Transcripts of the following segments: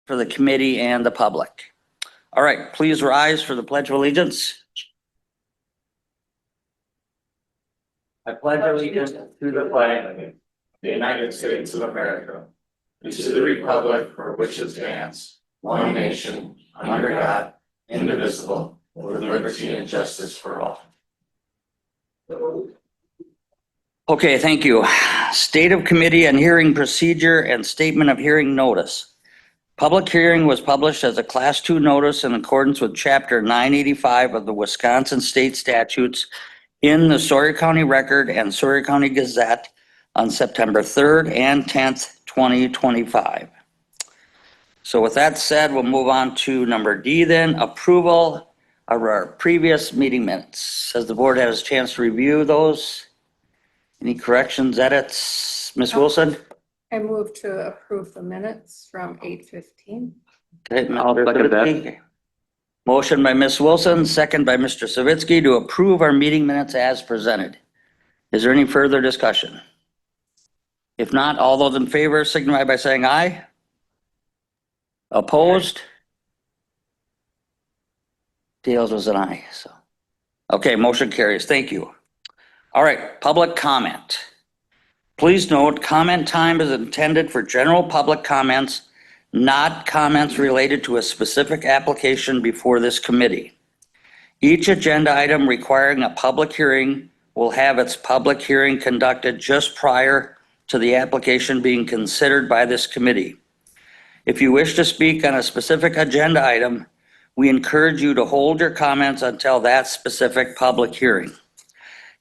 for the committee and the public. All right, please rise for the Pledge of Allegiance. I pledge allegiance to the flag of the United States of America, and to the republic for which it stands, one nation, under God, indivisible, with liberty and justice for all. Okay, thank you. State of committee and hearing procedure and statement of hearing notice. Public hearing was published as a Class 2 notice in accordance with Chapter 985 of the Wisconsin State Statutes in the Sawyer County Record and Sawyer County Gazette on September 3rd and 10th, 2025. So with that said, we'll move on to number D then, approval of our previous meeting minutes. Has the board had a chance to review those? Any corrections, edits? Ms. Wilson? I move to approve the minutes from 8:15. Okay, I'll second that. Motion by Ms. Wilson, second by Mr. Savitsky to approve our meeting minutes as presented. Is there any further discussion? If not, all those in favor signify by saying aye. Opposed? Dale's was an aye, so. Okay, motion carries. Thank you. All right, public comment. Please note, comment time is intended for general public comments, not comments related to a specific application before this committee. Each agenda item requiring a public hearing will have its public hearing conducted just prior to the application being considered by this committee. If you wish to speak on a specific agenda item, we encourage you to hold your comments until that specific public hearing.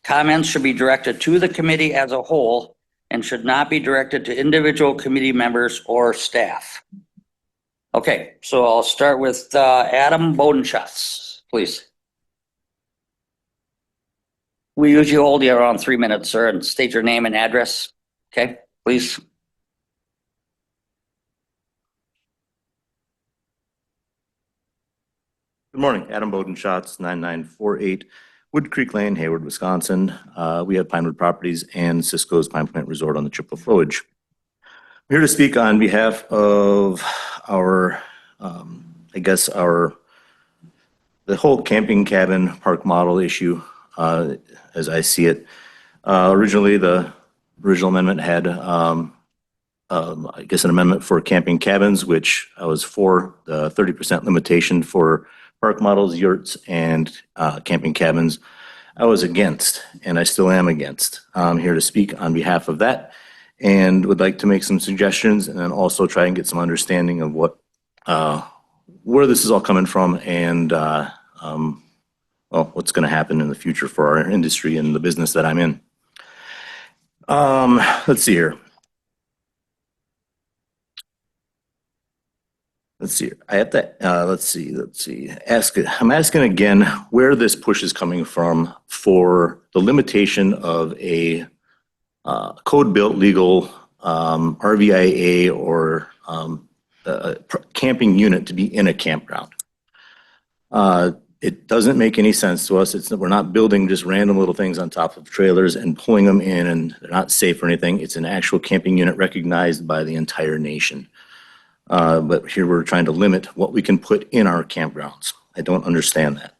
Comments should be directed to the committee as a whole and should not be directed to individual committee members or staff. Okay, so I'll start with Adam Bodenschatz, please. We usually hold you around 3 minutes, sir, and state your name and address. Okay, please. Good morning, Adam Bodenschatz, 9948 Wood Creek Lane, Hayward, Wisconsin. We have Pinewood Properties and Cisco's Pine Point Resort on the Chippewa Flowage. I'm here to speak on behalf of our, the whole camping cabin park model issue, as I see it. Originally, the original amendment had, an amendment for camping cabins, which I was for, the 30% limitation for park models, yurts, and camping cabins. I was against, and I still am against. I'm here to speak on behalf of that and would like to make some suggestions and then also try and get some understanding of what, where this is all coming from and what's going to happen in the future for our industry and the business that I'm in. Let's see here. Let's see. I have to, let's see. I'm asking again where this push is coming from for the limitation of a code-built legal RVIA or a camping unit to be in a campground. It doesn't make any sense to us. We're not building just random little things on top of trailers and pulling them in and they're not safe or anything. It's an actual camping unit recognized by the entire nation. But here we're trying to limit what we can put in our campgrounds. I don't understand that.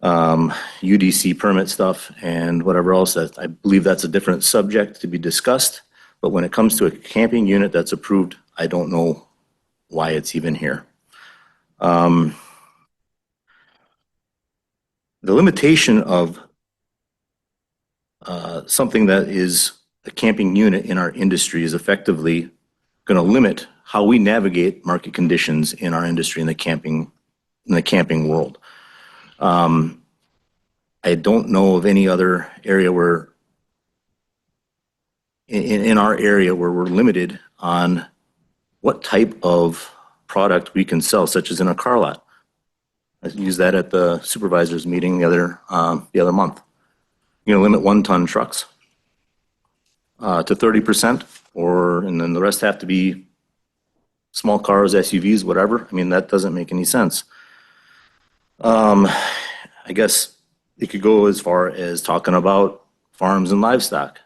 UDC permit stuff and whatever else, I believe that's a different subject to be discussed. But when it comes to a camping unit that's approved, I don't know why it's even here. The limitation of something that is a camping unit in our industry is effectively going to limit how we navigate market conditions in our industry in the camping world. I don't know of any other area where in our area where we're limited on what type of product we can sell, such as in a car lot. I used that at the supervisors meeting the other month. You're gonna limit 1-ton trucks to 30%, and then the rest have to be small cars, SUVs, whatever. I mean, that doesn't make any sense. I guess it could go as far as talking about farms and livestock.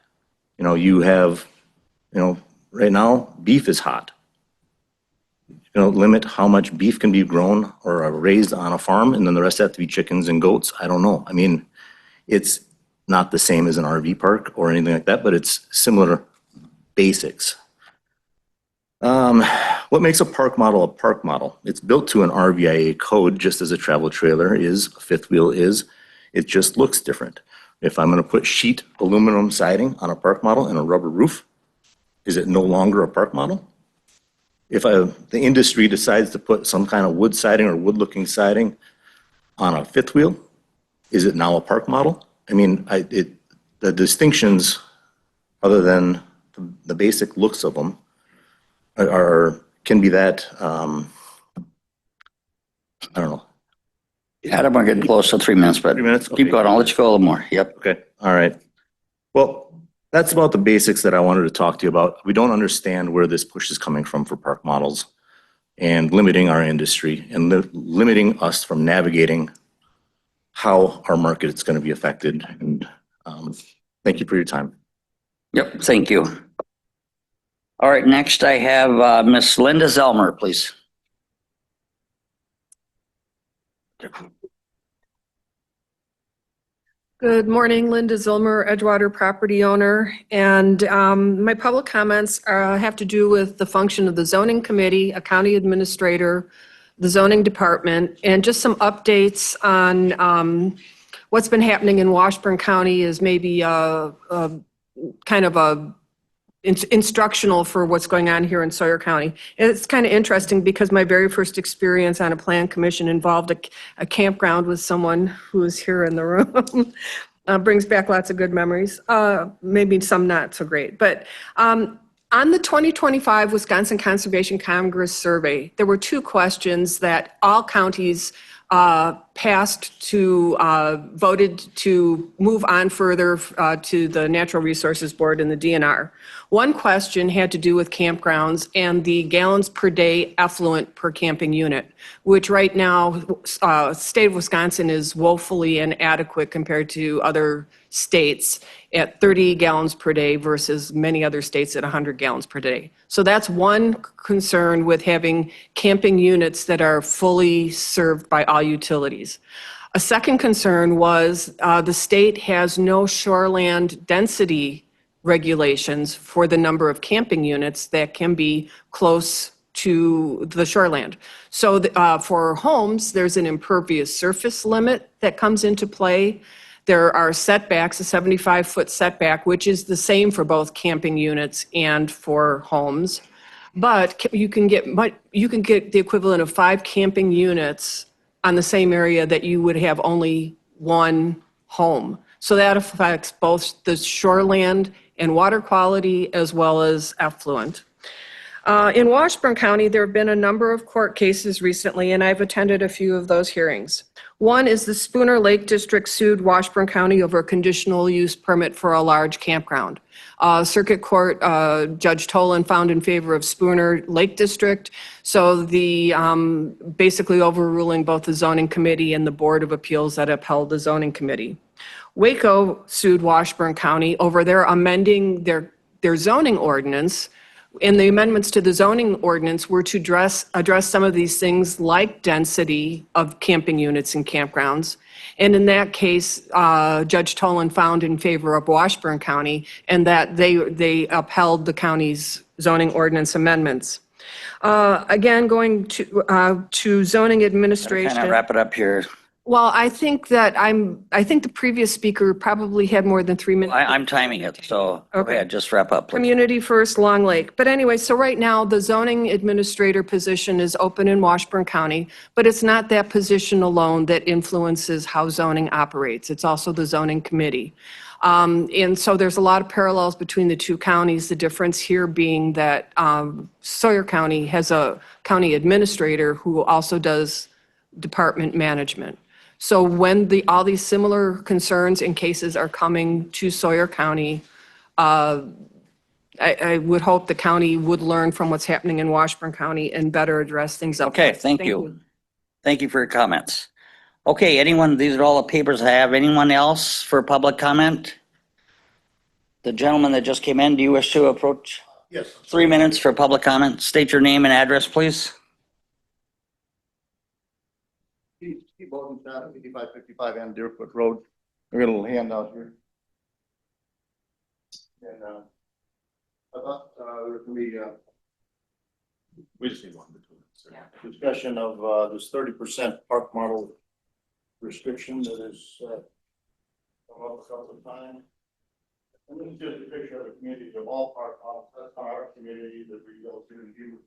You have, right now, beef is hot. limit how much beef can be grown or raised on a farm, and then the rest have to be chickens and goats. I don't know. I mean, it's not the same as an RV park or anything like that, but it's similar basics. What makes a park model a park model? It's built to an RVIA code, just as a travel trailer is, a fifth wheel is. It just looks different. If I'm going to put sheet aluminum siding on a park model and a rubber roof, is it no longer a park model? If the industry decides to put some kind of wood siding or wood-looking siding on a fifth wheel, is it now a park model? I mean, the distinctions, other than the basic looks of them, can be that, I don't know. Adam, we're getting close to 3 minutes, but 3 minutes? keep Okay. going. I'll let you go a little more. Yep. Okay, all right. Well, that's about the basics that I wanted to talk to you about. We don't understand where this push is coming from for park models and limiting our industry and limiting us from navigating how our market is going to be affected. And thank you for your time. Yep, thank you. All right, next I have Miss Linda Zelmer, please. Good morning, Linda Zilmer, Edgewater property owner. And my public comments have to do with the function of the zoning committee, a county administrator, the zoning department, and just some updates on what's been happening in Washburn County is maybe kind of a instructional for what's going on here in Sawyer County. And it's kind of interesting because my very first experience on a plan commission involved a campground with someone who is here in the room. Brings back lots of good memories, maybe some not so great. But on the 2025 Wisconsin Conservation Congress survey, there were two questions that all counties passed to, voted to move on further to the Natural Resources Board and the DNR. One question had to do with campgrounds and the gallons per day effluent per camping unit, which right now, state of Wisconsin is woefully inadequate compared to other states at 30 gallons per day versus many other states at 100 gallons per day. So that's one concern with having camping units that are fully served by all utilities. A second concern was the state has no shoreland density regulations for the number of camping units that can be close to the shoreland. So for homes, there's an impervious surface limit that comes into play. There are setbacks, a 75-foot setback, which is the same for both camping units and for homes. But you can get the equivalent of 5 camping units on the same area that you would have only one home. So that affects both the shoreland and water quality as well as effluent. In Washburn County, there have been a number of court cases recently, and I've attended a few of those hearings. One is the Spooner Lake District sued Washburn County over a conditional use permit for a large campground. Circuit Court Judge Tolan found in favor of Spooner Lake District, so the basically overruling both the zoning committee and the Board of Appeals that upheld the zoning committee. Waco sued Washburn County over their amending their zoning ordinance, and the amendments to the zoning ordinance were to address some of these things like density of camping units and campgrounds. And in that case, Judge Tolan found in favor of Washburn County, and that they upheld the county's zoning ordinance amendments. Again, going to zoning administration. Kind of wrap it up here. Well, I think the previous speaker probably had more than 3 minutes. I'm timing it, so go Okay. ahead, just wrap up, please. Community First, Long Lake. But anyway, so right now, the zoning administrator position is open in Washburn County, but it's not that position alone that influences how zoning operates. It's also the zoning committee. And so there's a lot of parallels between the two counties, the difference here being that Sawyer County has a county administrator who also does department management. So when all these similar concerns and cases are coming to Sawyer County, I would hope the county would learn from what's happening in Washburn County and better address things up. Okay, thank you. Thank you for your comments. Okay, these are all the papers I have. Anyone else for public comment? The gentleman that just came in, do you wish to approach? Yes. 3 minutes for public comment. State your name and address, please. Steve Bodenstadt, 5555 and Deerfoot Road. I got a little handout here. And I thought there can be We just need one between us, sir. discussion of this 30% park model restriction that is come up a couple of times. And this is just a picture of the community of all park models. That's our community that we go through and view.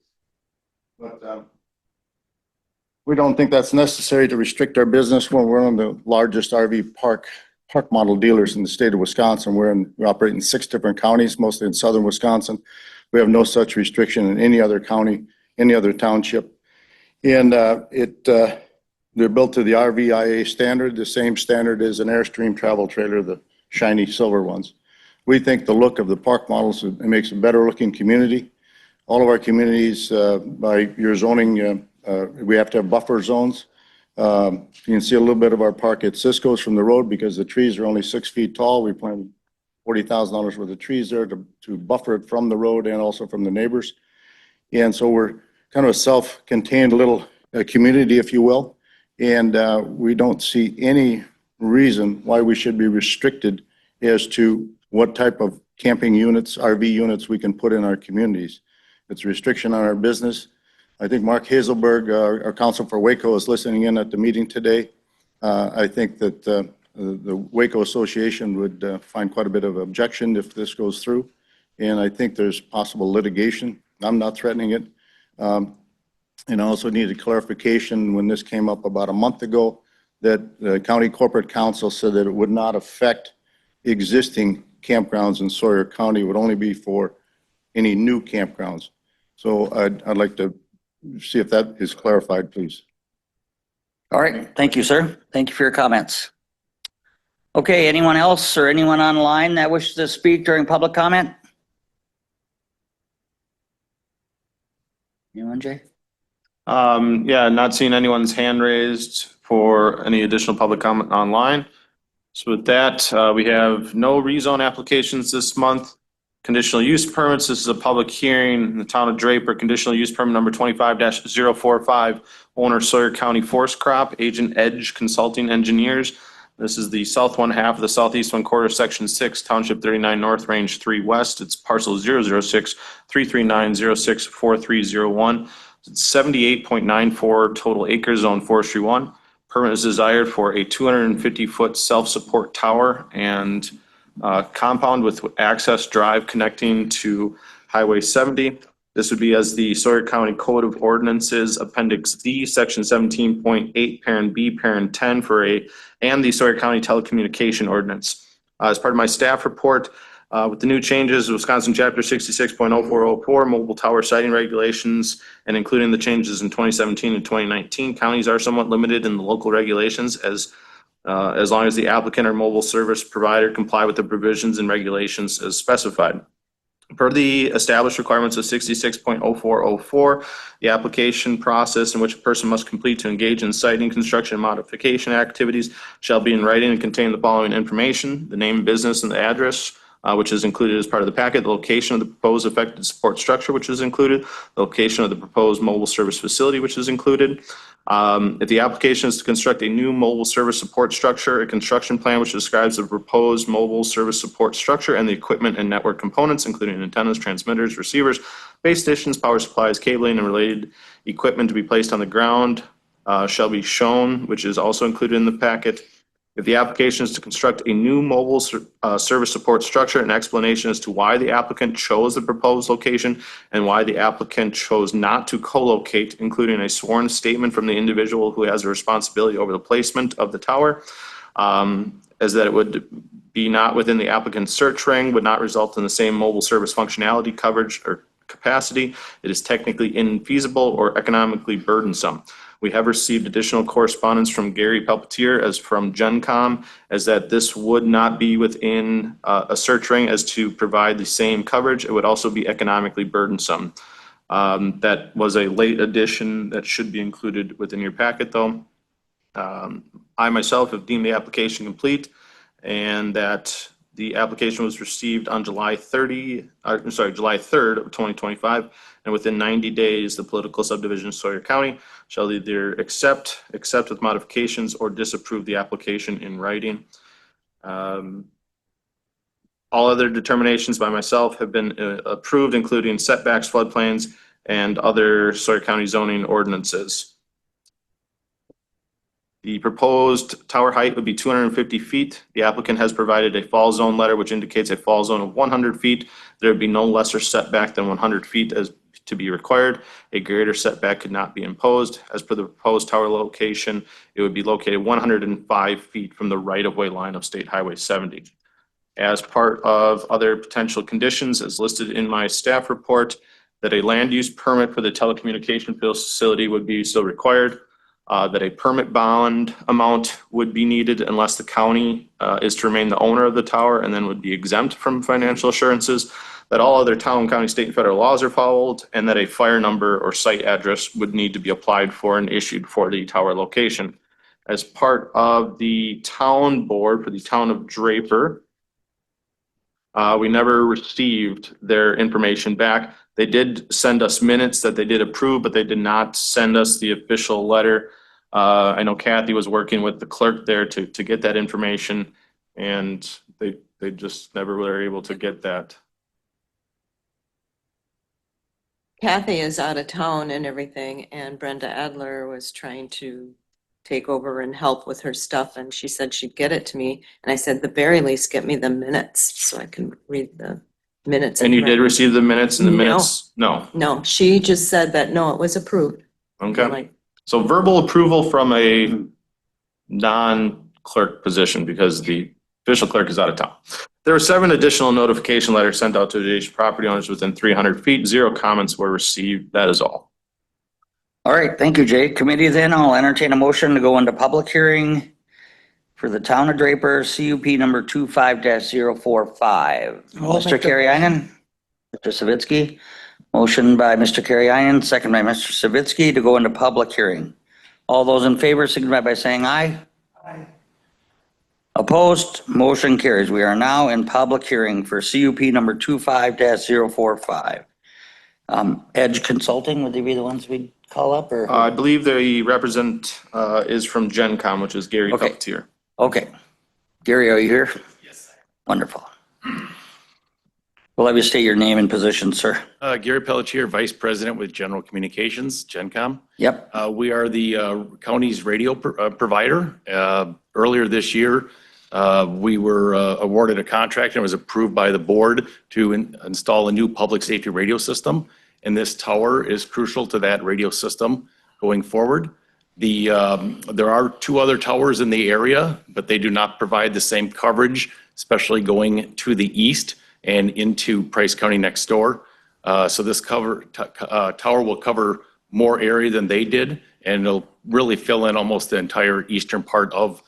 But we don't think that's necessary to restrict our business when we're one of the largest RV park model dealers in the state of Wisconsin. We operate in 6 different counties, mostly in southern Wisconsin. We have no such restriction in any other county, any other township. And they're built to the RVIA standard, the same standard as an Airstream travel trailer, the shiny silver ones. We think the look of the park models, it makes a better looking community. All of our communities, by your zoning, we have to have buffer zones. You can see a little bit of our park at Cisco's from the road because the trees are only 6 feet tall. We planted $40,000 worth of trees there to buffer it from the road and also from the neighbors. And so we're kind of a self-contained little community, if you will. And we don't see any reason why we should be restricted as to what type of camping units, RV units we can put in our communities. It's a restriction on our business. I think Mark Hazelberg, our counsel for Waco, is listening in at the meeting today. I think that the Waco Association would find quite a bit of objection if this goes through. And I think there's possible litigation. I'm not threatening it. And I also needed clarification when this came up about a month ago that the county corporate counsel said that it would not affect existing campgrounds in Sawyer County. It would only be for any new campgrounds. So I'd like to see if that is clarified, please. All right, thank you, sir. Thank you for your comments. Okay, anyone else or anyone online that wishes to speak during public comment? Anyone, Jay? Yeah, not seeing anyone's hand raised for any additional public comment online. So with that, we have no rezone applications this month. Conditional use permits, this is a public hearing in the town of Draper, conditional use permit number 25-045, owner Sawyer County Forest Crop, agent Edge Consulting Engineers. This is the south one half of the southeast one quarter, section 6, township 39 north, range 3 west. It's parcel 006-339-06-4301. It's 78.94 total acres, zone forestry 1. Permit is desired for a 250-foot self-support tower and compound with access drive connecting to Highway 70. This would be as the Sawyer County Code of Ordinances, Appendix D, Section 17.8, Parent B, Parent 10 and the Sawyer County Telecommunication Ordinance. As part of my staff report, with the new changes, Wisconsin Chapter 66.0404, mobile tower siting regulations, and including the changes in 2017 and 2019, counties are somewhat limited in the local regulations as long as the applicant or mobile service provider comply with the provisions and regulations as specified. Per the established requirements of 66.0404, the application process in which a person must complete to engage in siting, construction, and modification activities shall be in writing and contain the following information: the name, business, and the address, which is included as part of the packet, the location of the proposed affected support structure, which is included, the location of the proposed mobile service facility, which is included. If the application is to construct a new mobile service support structure, a construction plan which describes the proposed mobile service support structure and the equipment and network components, including antennas, transmitters, receivers, base stations, power supplies, cabling, and related equipment to be placed on the ground, shall be shown, which is also included in the packet. If the application is to construct a new mobile service support structure, an explanation as to why the applicant chose the proposed location and why the applicant chose not to co-locate, including a sworn statement from the individual who has a responsibility over the placement of the tower, as that it would be not within the applicant's search ring, would not result in the same mobile service functionality, coverage, or capacity. It is technically infeasible or economically burdensome. We have received additional correspondence from Gary Pelpetier as from GenCom as that this would not be within a search ring as to provide the same coverage. It would also be economically burdensome. That was a late addition that should be included within your packet though. I myself have deemed the application complete and that the application was received on July 3rd of 2025, and within 90 days, the political subdivision of Sawyer County shall either accept with modifications, or disapprove the application in writing. All other determinations by myself have been approved, including setbacks, floodplains, and other Sawyer County zoning ordinances. The proposed tower height would be 250 feet. The applicant has provided a fall zone letter which indicates a fall zone of 100 feet. There would be no lesser setback than 100 feet as to be required. A greater setback could not be imposed. As per the proposed tower location, it would be located 105 feet from the right-of-way line of State Highway 70. As part of other potential conditions as listed in my staff report, that a land use permit for the telecommunication facility would be still required, that a permit bond amount would be needed unless the county is to remain the owner of the tower and then would be exempt from financial assurances, that all other town, county, state, and federal laws are followed, and that a fire number or site address would need to be applied for and issued for the tower location. As part of the town board for the town of Draper, we never received their information back. They did send us minutes that they did approve, but they did not send us the official letter. I know Kathy was working with the clerk there to get that information, and they just never were able to get that. Kathy is out of town and everything, and Brenda Adler was trying to take over and help with her stuff, and she said she'd get it to me. And I said, the very least, get me the minutes so I can read the minutes. And you did receive the minutes, and the No. minutes? No. No, she just said that, no, it was approved. I'm Okay. like, So verbal approval from a non-clerk position because the official clerk is out of town. There were 7 additional notification letters sent out to adjacent property owners within 300 feet. 0 comments were received. That is all. All right, thank you, Jay. Committee, then I'll entertain a motion to go into public hearing for the Town of Draper CUP number 25-045. Mr. Carrieinen, Mr. Savitsky, motion by Mr. Carrieinen, second by Mr. Savitsky to go into public hearing. All those in favor signify by saying aye. Aye. Opposed, motion carries. We are now in public hearing for CUP number 25-045. Edge Consulting, would they be the ones we'd call up, or? I believe the represent is from GenCom, which is Gary Okay. Pelletier. Okay. Gary, are you here? Yes. Wonderful. We'll have you state your name and position, sir. Gary Pelletier, Vice President with General Communications, GenCom. Yep. We are the county's radio provider. Earlier this year, we were awarded a contract and it was approved by the board to install a new public safety radio system. And this tower is crucial to that radio system going forward. There are 2 other towers in the area, but they do not provide the same coverage, especially going to the east and into Price County next door. So this tower will cover more area than they did, and it'll really fill in almost the entire eastern part of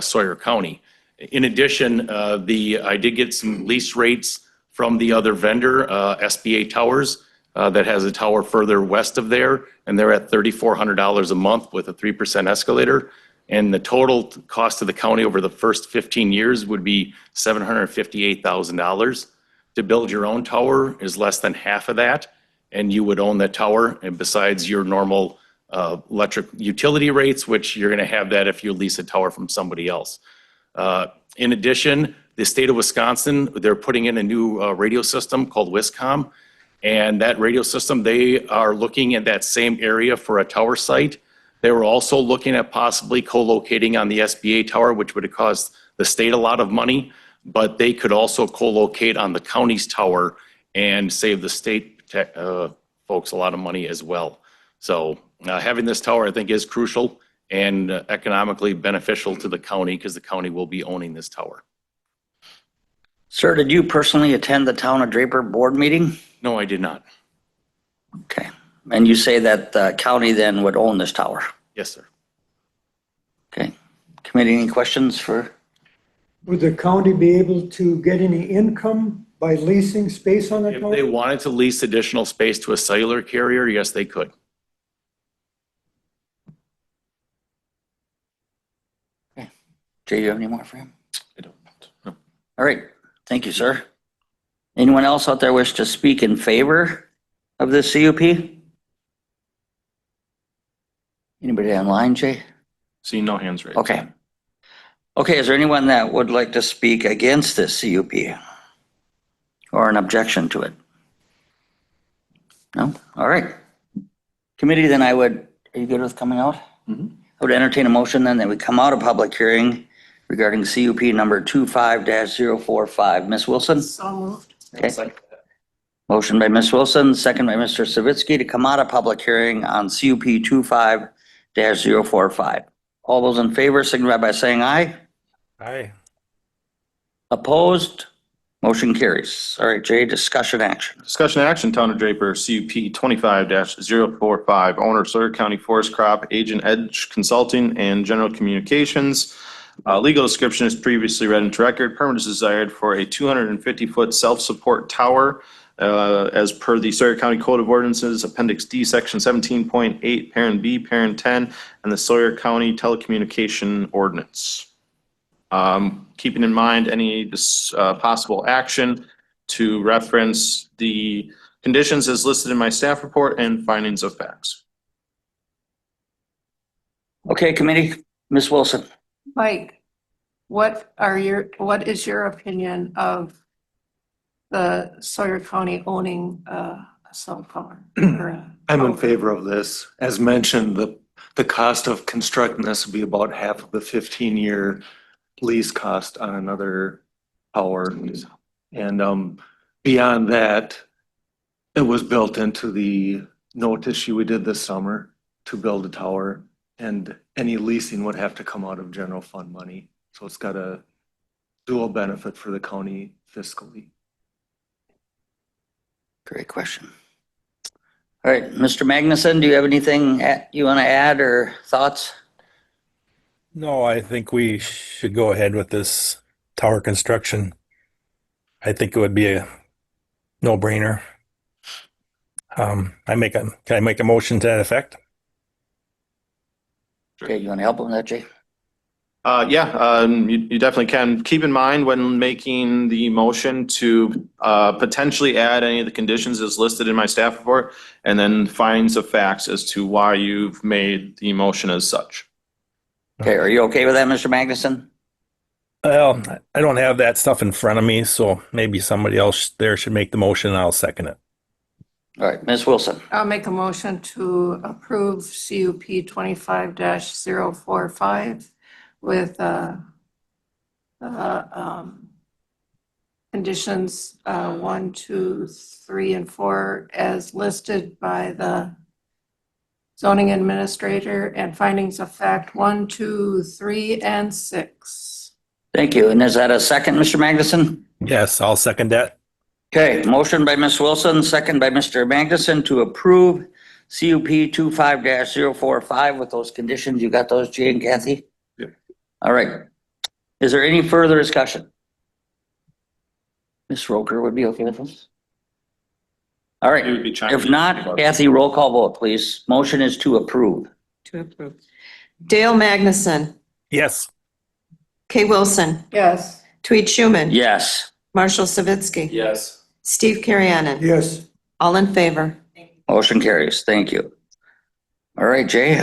Sawyer County. In addition, I did get some lease rates from the other vendor, SBA Towers, that has a tower further west of there, and they're at $3,400 a month with a 3% escalator. And the total cost to the county over the first 15 years would be $758,000. To build your own tower is less than half of that, and you would own that tower. And besides your normal electric utility rates, which you're going to have that if you lease a tower from somebody else. In addition, the state of Wisconsin, they're putting in a new radio system called Wiscom. And that radio system, they are looking at that same area for a tower site. They were also looking at possibly co-locating on the SBA tower, which would have cost the state a lot of money, but they could also co-locate on the county's tower and save the state folks a lot of money as well. So having this tower, I think, is crucial and economically beneficial to the county because the county will be owning this tower. Sir, did you personally attend the Town of Draper board meeting? No, I did not. Okay. And you say that the county then would own this tower? Yes, sir. Okay. Committee, any questions for? Would the county be able to get any income by leasing space on the If tower? they wanted to lease additional space to a cellular carrier, yes, they could. Jay, do you have any more for him? I don't. No. All right. Thank you, sir. Anyone else out there wish to speak in favor of this CUP? Anybody online, Jay? See no hands raised. Okay. Okay, is there anyone that would like to speak against this CUP? Or an objection to it? No? All right. Committee, then are you good with coming out? I would entertain a motion then that we come out of public hearing regarding CUP number 25-045. Ms. Wilson? So moved. Okay. Motion by Ms. Wilson, second by Mr. Savitsky to come out of public hearing on CUP 25-045. All those in favor signify by saying aye. Aye. Opposed? Motion carries. All right, Jay, discussion action. Discussion action, Town of Draper, CUP 25-045, owner Sawyer County Forest Crop, agent Edge Consulting and General Communications. Legal description is previously read into record. Permit is desired for a 250-foot self-support tower as per the Sawyer County Code of Ordinances, Appendix D, Section 17.8, Parent B, Parent 10, and the Sawyer County Telecommunication Ordinance. Keeping in mind any possible action to reference the conditions as listed in my staff report and findings of facts. Okay, committee, Ms. Wilson. Mike, what is your opinion of the Sawyer County owning a cell phone? I'm in favor of this. As mentioned, the cost of constructing this would be about half of the 15-year lease cost on another tower. And beyond that, it was built into the note issue we did this summer to build a tower, and any leasing would have to come out of general fund money. So it's got a dual benefit for the county fiscally. Great question. All right, Mr. Magnuson, do you have anything you want to add or thoughts? No, I think we should go ahead with this tower construction. I think it would be a no-brainer. Can I make a motion to that effect? Okay, you want to help him with that, Jay? You definitely can. Keep in mind when making the motion to potentially add any of the conditions as listed in my staff report, and then findings of facts as to why you've made the motion as such. Okay, are you okay with that, Mr. Magnuson? Well, I don't have that stuff in front of me, so maybe somebody else there should make the motion and I'll second it. All right, Ms. Wilson. I'll make a motion to approve CUP 25-045 with conditions 1, 2, 3, and 4 as listed by the zoning administrator, and findings of fact 1, 2, 3, and 6. Thank you. And is that a second, Mr. Magnuson? Yes, I'll second that. Okay, motion by Ms. Wilson, second by Mr. Magnuson to approve CUP 25-045 with those conditions. You got those, Jay and Kathy? Yeah. All right. Is there any further discussion? Ms. Roker would be okay with this? All right. If not, Kathy, roll call vote, please. Motion is to approve. To approve. Dale Magnuson, Yes. Kay Wilson, Yes. Tweet Schuman. Yes. Marshall Savitsky. Yes. Steve Carrianen. Yes, All in favor. Motion carries. Thank you. All right, Jay,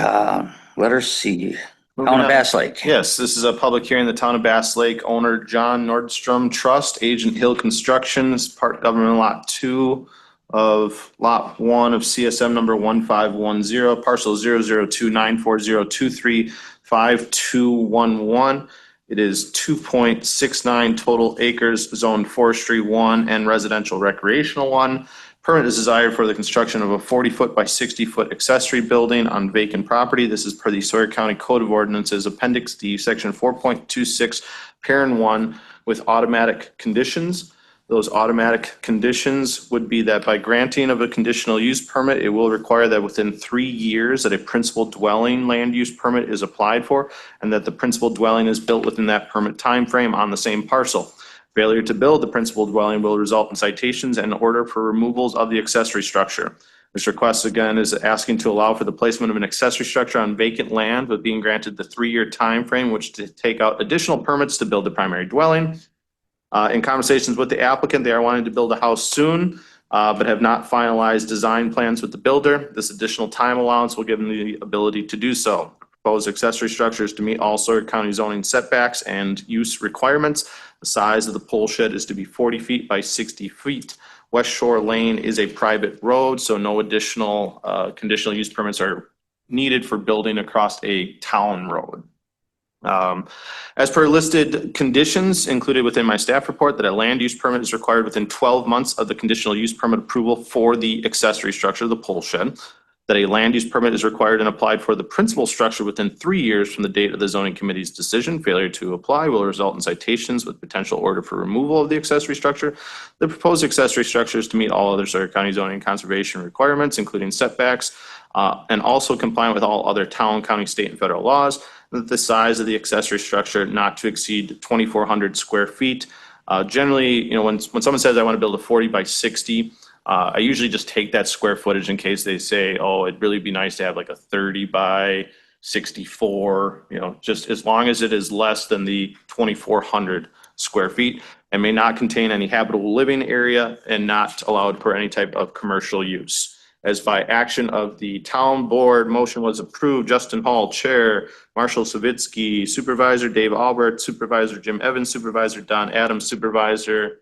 letter C. Town of Bass Lake. Yes, this is a public hearing. The Town of Bass Lake, owner John Nordstrom Trust, agent Hill Construction, is part government lot 2 of lot 1 of CSM number 1510, parcel 0029402352211. It is 2.69 total acres, zoned forestry 1 and residential recreational 1. Permit is desired for the construction of a 40-foot by 60-foot accessory building on vacant property. This is per the Sawyer County Code of Ordinances, Appendix D, Section 4.26, Parent 1, with automatic conditions. Those automatic conditions would be that by granting of a conditional use permit, it will require that within 3 years that a principal dwelling land use permit is applied for, and that the principal dwelling is built within that permit timeframe on the same parcel. Failure to build the principal dwelling will result in citations and order for removals of the accessory structure. This request again is asking to allow for the placement of an accessory structure on vacant land, with being granted the 3-year timeframe, which to take out additional permits to build the primary dwelling. In conversations with the applicant, they are wanting to build a house soon. but have not finalized design plans with the builder. This additional time allowance will give them the ability to do so. Proposed accessory structures to meet all Sawyer County zoning setbacks and use requirements. The size of the pole shed is to be 40 feet by 60 feet. West Shore Lane is a private road, so no additional conditional use permits are needed for building across a town road. As per listed conditions included within my staff report, that a land use permit is required within 12 months of the conditional use permit approval for the accessory structure, the pole shed. That a land use permit is required and applied for the principal structure within 3 years from the date of the zoning committee's decision. Failure to apply will result in citations with potential order for removal of the accessory structure. The proposed accessory structure is to meet all other Sawyer County zoning and conservation requirements, including setbacks, and also compliant with all other town, county, state, and federal laws. That the size of the accessory structure not to exceed 2,400 square feet. Generally, when someone says I want to build a 40 by 60, I usually just take that square footage in case they say, oh, it'd really be nice to have like a 30 by 64, just as long as it is less than the 2,400 square feet and may not contain any habitable living area and not allowed for any type of commercial use. As by action of the town board, motion was approved. Justin Hall, Chair, Marshall Savitsky, Supervisor Dave Albert, Supervisor Jim Evans, Supervisor Don Adams, Supervisor.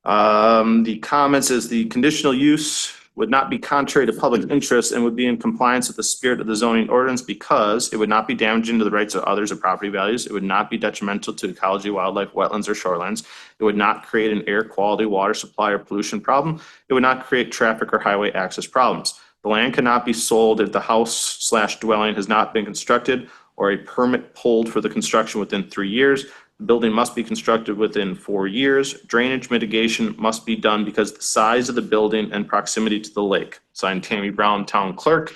The comments is the conditional use would not be contrary to public interest and would be in compliance with the spirit of the zoning ordinance because it would not be damaging to the rights of others or property values. It would not be detrimental to ecology, wildlife, wetlands, or shorelands. It would not create an air quality, water supply, or pollution problem. It would not create traffic or highway access problems. The land cannot be sold if the house/dwelling has not been constructed or a permit pulled for the construction within 3 years. The building must be constructed within 4 years. Drainage mitigation must be done because the size of the building and proximity to the lake. Signed, Tammy Brown, Town Clerk.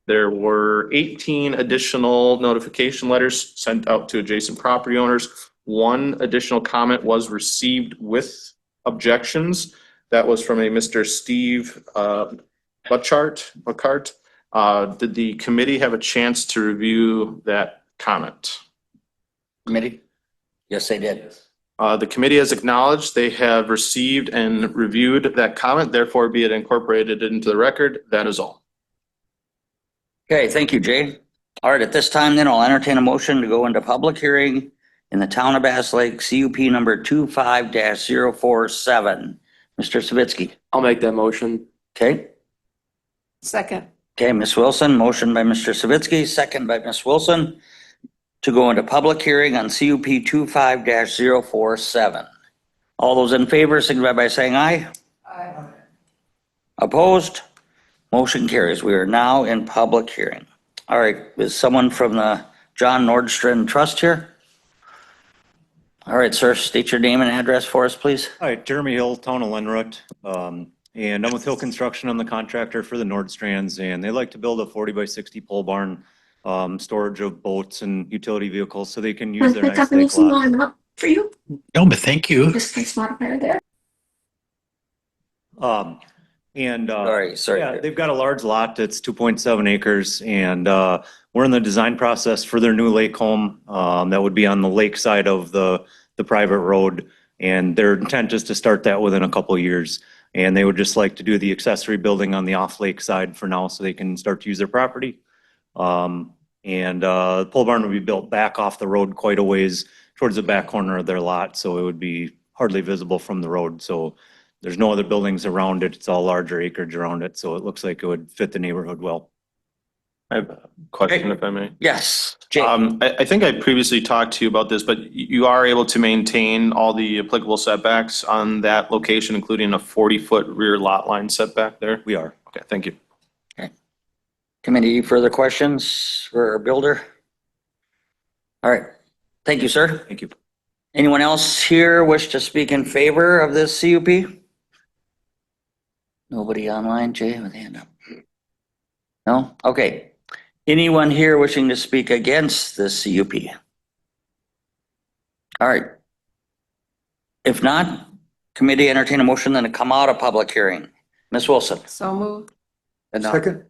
There were 18 additional notification letters sent out to adjacent property owners. One additional comment was received with objections. That was from a Mr. Steve Buckhart. Did the committee have a chance to review that comment? Committee? Yes, they did. The committee has acknowledged they have received and reviewed that comment, therefore be it incorporated into the record. That is all. Okay, thank you, Jay. All right, at this time then I'll entertain a motion to go into public hearing in the town of Bass Lake, CUP number 25-047. Mr. Savitsky. I'll make that motion. Okay. Second. Okay, Ms. Wilson, motion by Mr. Savitsky, second by Ms. Wilson to go into public hearing on CUP 25-047. All those in favor signify by saying aye. Aye. Opposed? Motion carries. We are now in public hearing. All right, is someone from the John Nordstrand Trust here? All right, sir, state your name and address for us, please. Hi, Jeremy Hill, Town of Lenroot. And I'm with Hill Construction. I'm the contractor for the Nordstrands, and they like to build a 40 by 60 pole barn, storage of boats and utility vehicles so they can use their nice lake lot. For you, No, but thank you. just nice modifier there. Sorry. Yeah, they've got a large lot that's 2.7 acres, and we're in the design process for their new lake home. That would be on the lake side of the private road, and their intent is to start that within a couple of years. And they would just like to do the accessory building on the off-lake side for now so they can start to use their property. The pole barn would be built back off the road quite a ways towards the back corner of their lot, so it would be hardly visible from the road. So there's no other buildings around it. It's all larger acreage around it, so it looks like it would fit the neighborhood well. I have a question if I may. Yes, Jay. I think I previously talked to you about this, but you are able to maintain all the applicable setbacks on that location, including a 40-foot rear lot line setback there? We are. Okay, thank you. Committee, further questions for our builder? All right, thank you, sir. Thank you. Anyone else here wish to speak in favor of this CUP? Nobody online, Jay, with a hand up? No? Okay. Anyone here wishing to speak against this CUP? All right. If not, committee entertain a motion then to come out of public hearing. Ms. Wilson. So moved. Second,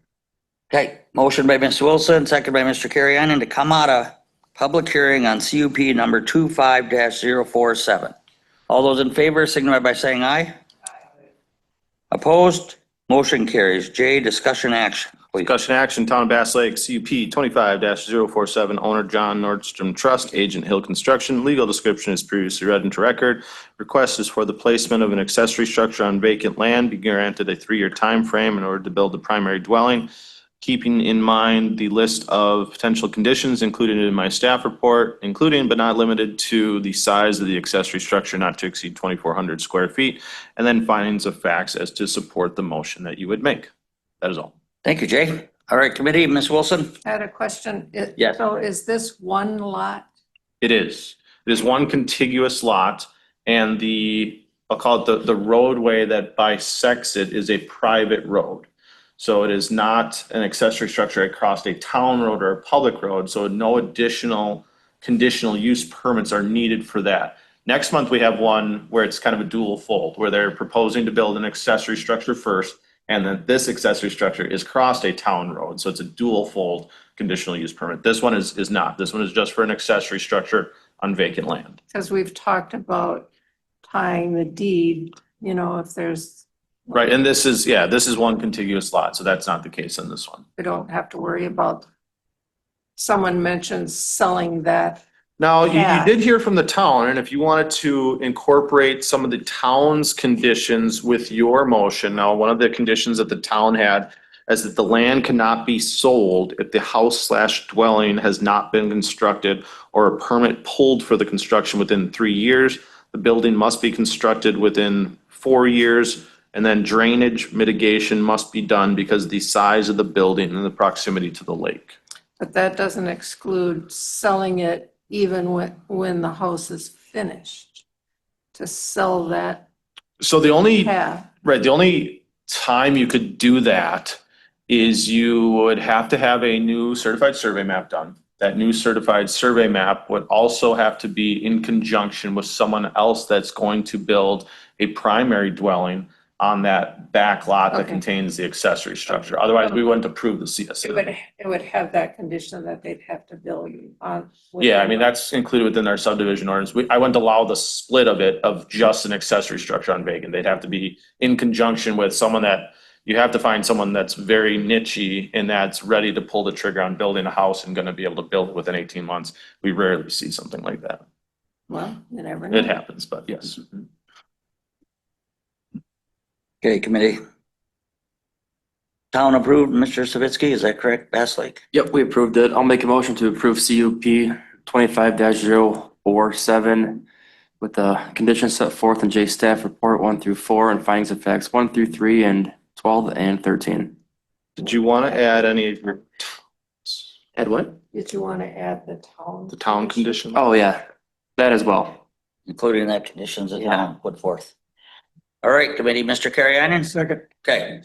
Okay, motion by Ms. Wilson, second by Mr. Carrion to come out of public hearing on CUP number 25-047. All those in favor signify by saying aye. Opposed? Motion carries. J, discussion action, please. Discussion action, Town of Bass Lake, CUP 25-047, owner John Nordstrom Trust, agent Hill Construction. Legal description is previously read into record. Request is for the placement of an accessory structure on vacant land, be granted a 3-year time frame in order to build the primary dwelling. Keeping in mind the list of potential conditions included in my staff report, including but not limited to the size of the accessory structure not to exceed 2,400 square feet, and then findings of facts as to support the motion that you would make. That is all. Thank you, Jay. All right, committee, Ms. Wilson? I had a question. Yes. So is this one lot? It is. It is one contiguous lot, and I'll call it the roadway that bisects it is a private road. So it is not an accessory structure across a town road or a public road, so no additional conditional use permits are needed for that. Next month, we have one where it's kind of a dual fold, where they're proposing to build an accessory structure first, and then this accessory structure is crossed a town road, so it's a dual fold conditional use permit. This one is not. This one is just for an accessory structure on vacant land. Because we've talked about tying the deed, if there's, Right, and this is one contiguous lot, so that's not the case in this one. we don't have to worry about, someone mentioned selling that. Now, you Yeah. did hear from the town, and if you wanted to incorporate some of the town's conditions with your motion, now, one of the conditions that the town had is that the land cannot be sold if the house/dwelling has not been constructed or a permit pulled for the construction within 3 years. The building must be constructed within 4 years, and then drainage mitigation must be done because of the size of the building and the proximity to the lake. But that doesn't exclude selling it even when the house is finished. To sell that So the only path. Right, the only time you could do that is you would have to have a new certified survey map done. That new certified survey map would also have to be in conjunction with someone else that's going to build a primary dwelling on that back lot that Okay. contains the accessory structure. Otherwise, we wouldn't approve the CSA. It would have that condition that they'd have to build on. Yeah, I mean, that's included within our subdivision ordinance. I wouldn't allow the split of it of just an accessory structure on vacant. They'd have to be in conjunction with someone that, you have to find someone that's very nichey and that's ready to pull the trigger on building a house and gonna be able to build it within 18 months. We rarely see something like that. Well, you never know. It happens, but yes. Okay, committee. Town approved, Mr. Savitsky, is that correct, Bass Lake? Yep, we approved it. I'll make a motion to approve CUP 25-047 with the conditions set forth in J staff report 1 through 4 and findings of facts 1 through 3 and 12 and 13. Did you want to add any, Ed, what? Did you want to add the town? the town condition? Oh, yeah, that as well. Including that conditions that Yeah. town put forth. All right, committee, Mr. Karyanin? Second. Okay.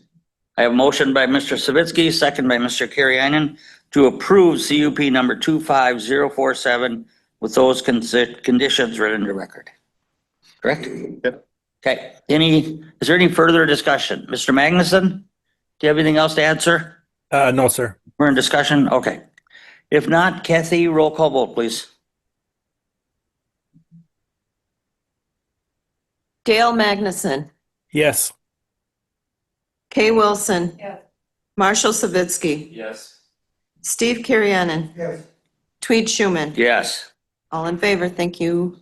I have a motion by Mr. Savitsky, second by Mr. Karyanin to approve CUP number 25047 with those conditions written into record. Correct? Yep. Okay, is there any further discussion? Mr. Magnuson? Do you have anything else to add, sir? No, sir. We're in discussion? Okay. If not, Kathy, roll call vote, please. Dale Magnuson, Yes. Kay Wilson, Yes. Marshall Savitsky, Yes. Steve Kirianen, Yes. Tweed Schuman. Yes. All in favor, thank you.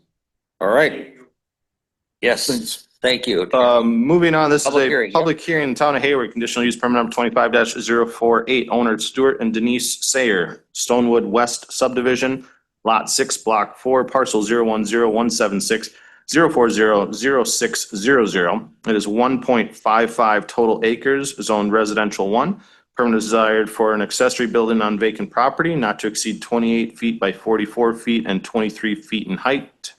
All right. Yes, thank you. Moving on, this is Public a hearing, yeah. public hearing in Town of Hayward, conditional use permit number 25-048, owner Stuart and Denise Sayer, Stonewood West subdivision, lot 6, block 4, parcel 010-176-040-0600. It is 1.55 total acres, zoned residential 1. Permit is desired for an accessory building on vacant property not to exceed 28 feet by 44 feet and 23 feet in height,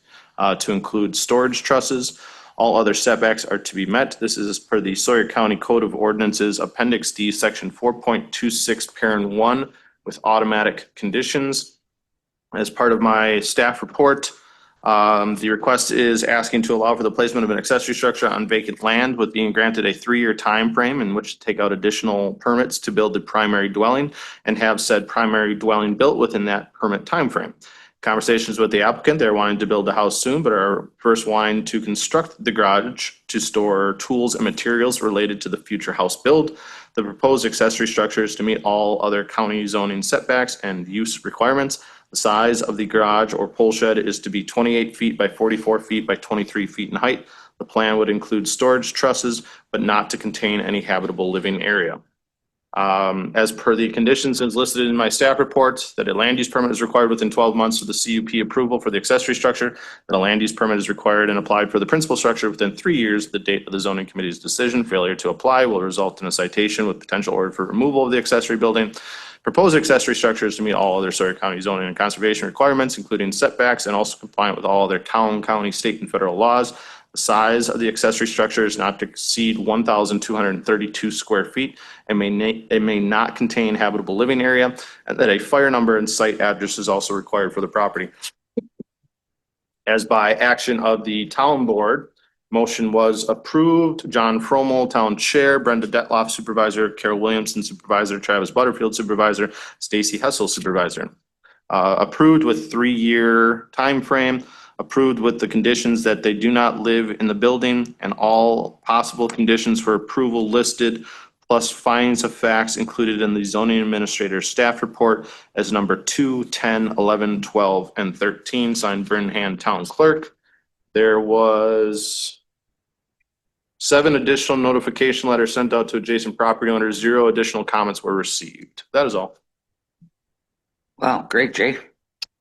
to include storage trusses. All other setbacks are to be met. This is per the Sawyer County Code of Ordinances, Appendix D, Section 4.26, Parent 1, with automatic conditions. As part of my staff report, the request is asking to allow for the placement of an accessory structure on vacant land with being granted a 3-year time frame in which to take out additional permits to build the primary dwelling and have said primary dwelling built within that permit time frame. Conversations with the applicant, they're wanting to build a house soon, but are first wanting to construct the garage to store tools and materials related to the future house build. The proposed accessory structure is to meet all other county zoning setbacks and use requirements. The size of the garage or pole shed is to be 28 feet by 44 feet by 23 feet in height. The plan would include storage trusses, but not to contain any habitable living area. As per the conditions as listed in my staff report, that a land use permit is required within 12 months of the CUP approval for the accessory structure, that a land use permit is required and applied for the principal structure within 3 years of the date of the zoning committee's decision. Failure to apply will result in a citation with potential order for removal of the accessory building. Proposed accessory structures to meet all other Sawyer County zoning and conservation requirements, including setbacks, and also compliant with all other town, county, state, and federal laws. The size of the accessory structure is not to exceed 1,232 square feet and may not contain habitable living area, and that a fire number and site address is also required for the property. As by action of the town board, motion was approved. John Fromel, town chair, Brenda Detloff, supervisor, Carol Williamson, supervisor, Travis Butterfield, supervisor, Stacy Hessel, supervisor. Approved with 3-year time frame. Approved with the conditions that they do not live in the building and all possible conditions for approval listed, plus findings of facts included in the zoning administrator's staff report as number 2, 10, 11, 12, and 13, signed Burnham Town Clerk. There was 7 additional notification letters sent out to adjacent property owners. 0 additional comments were received. That is all. Wow, great, Jay.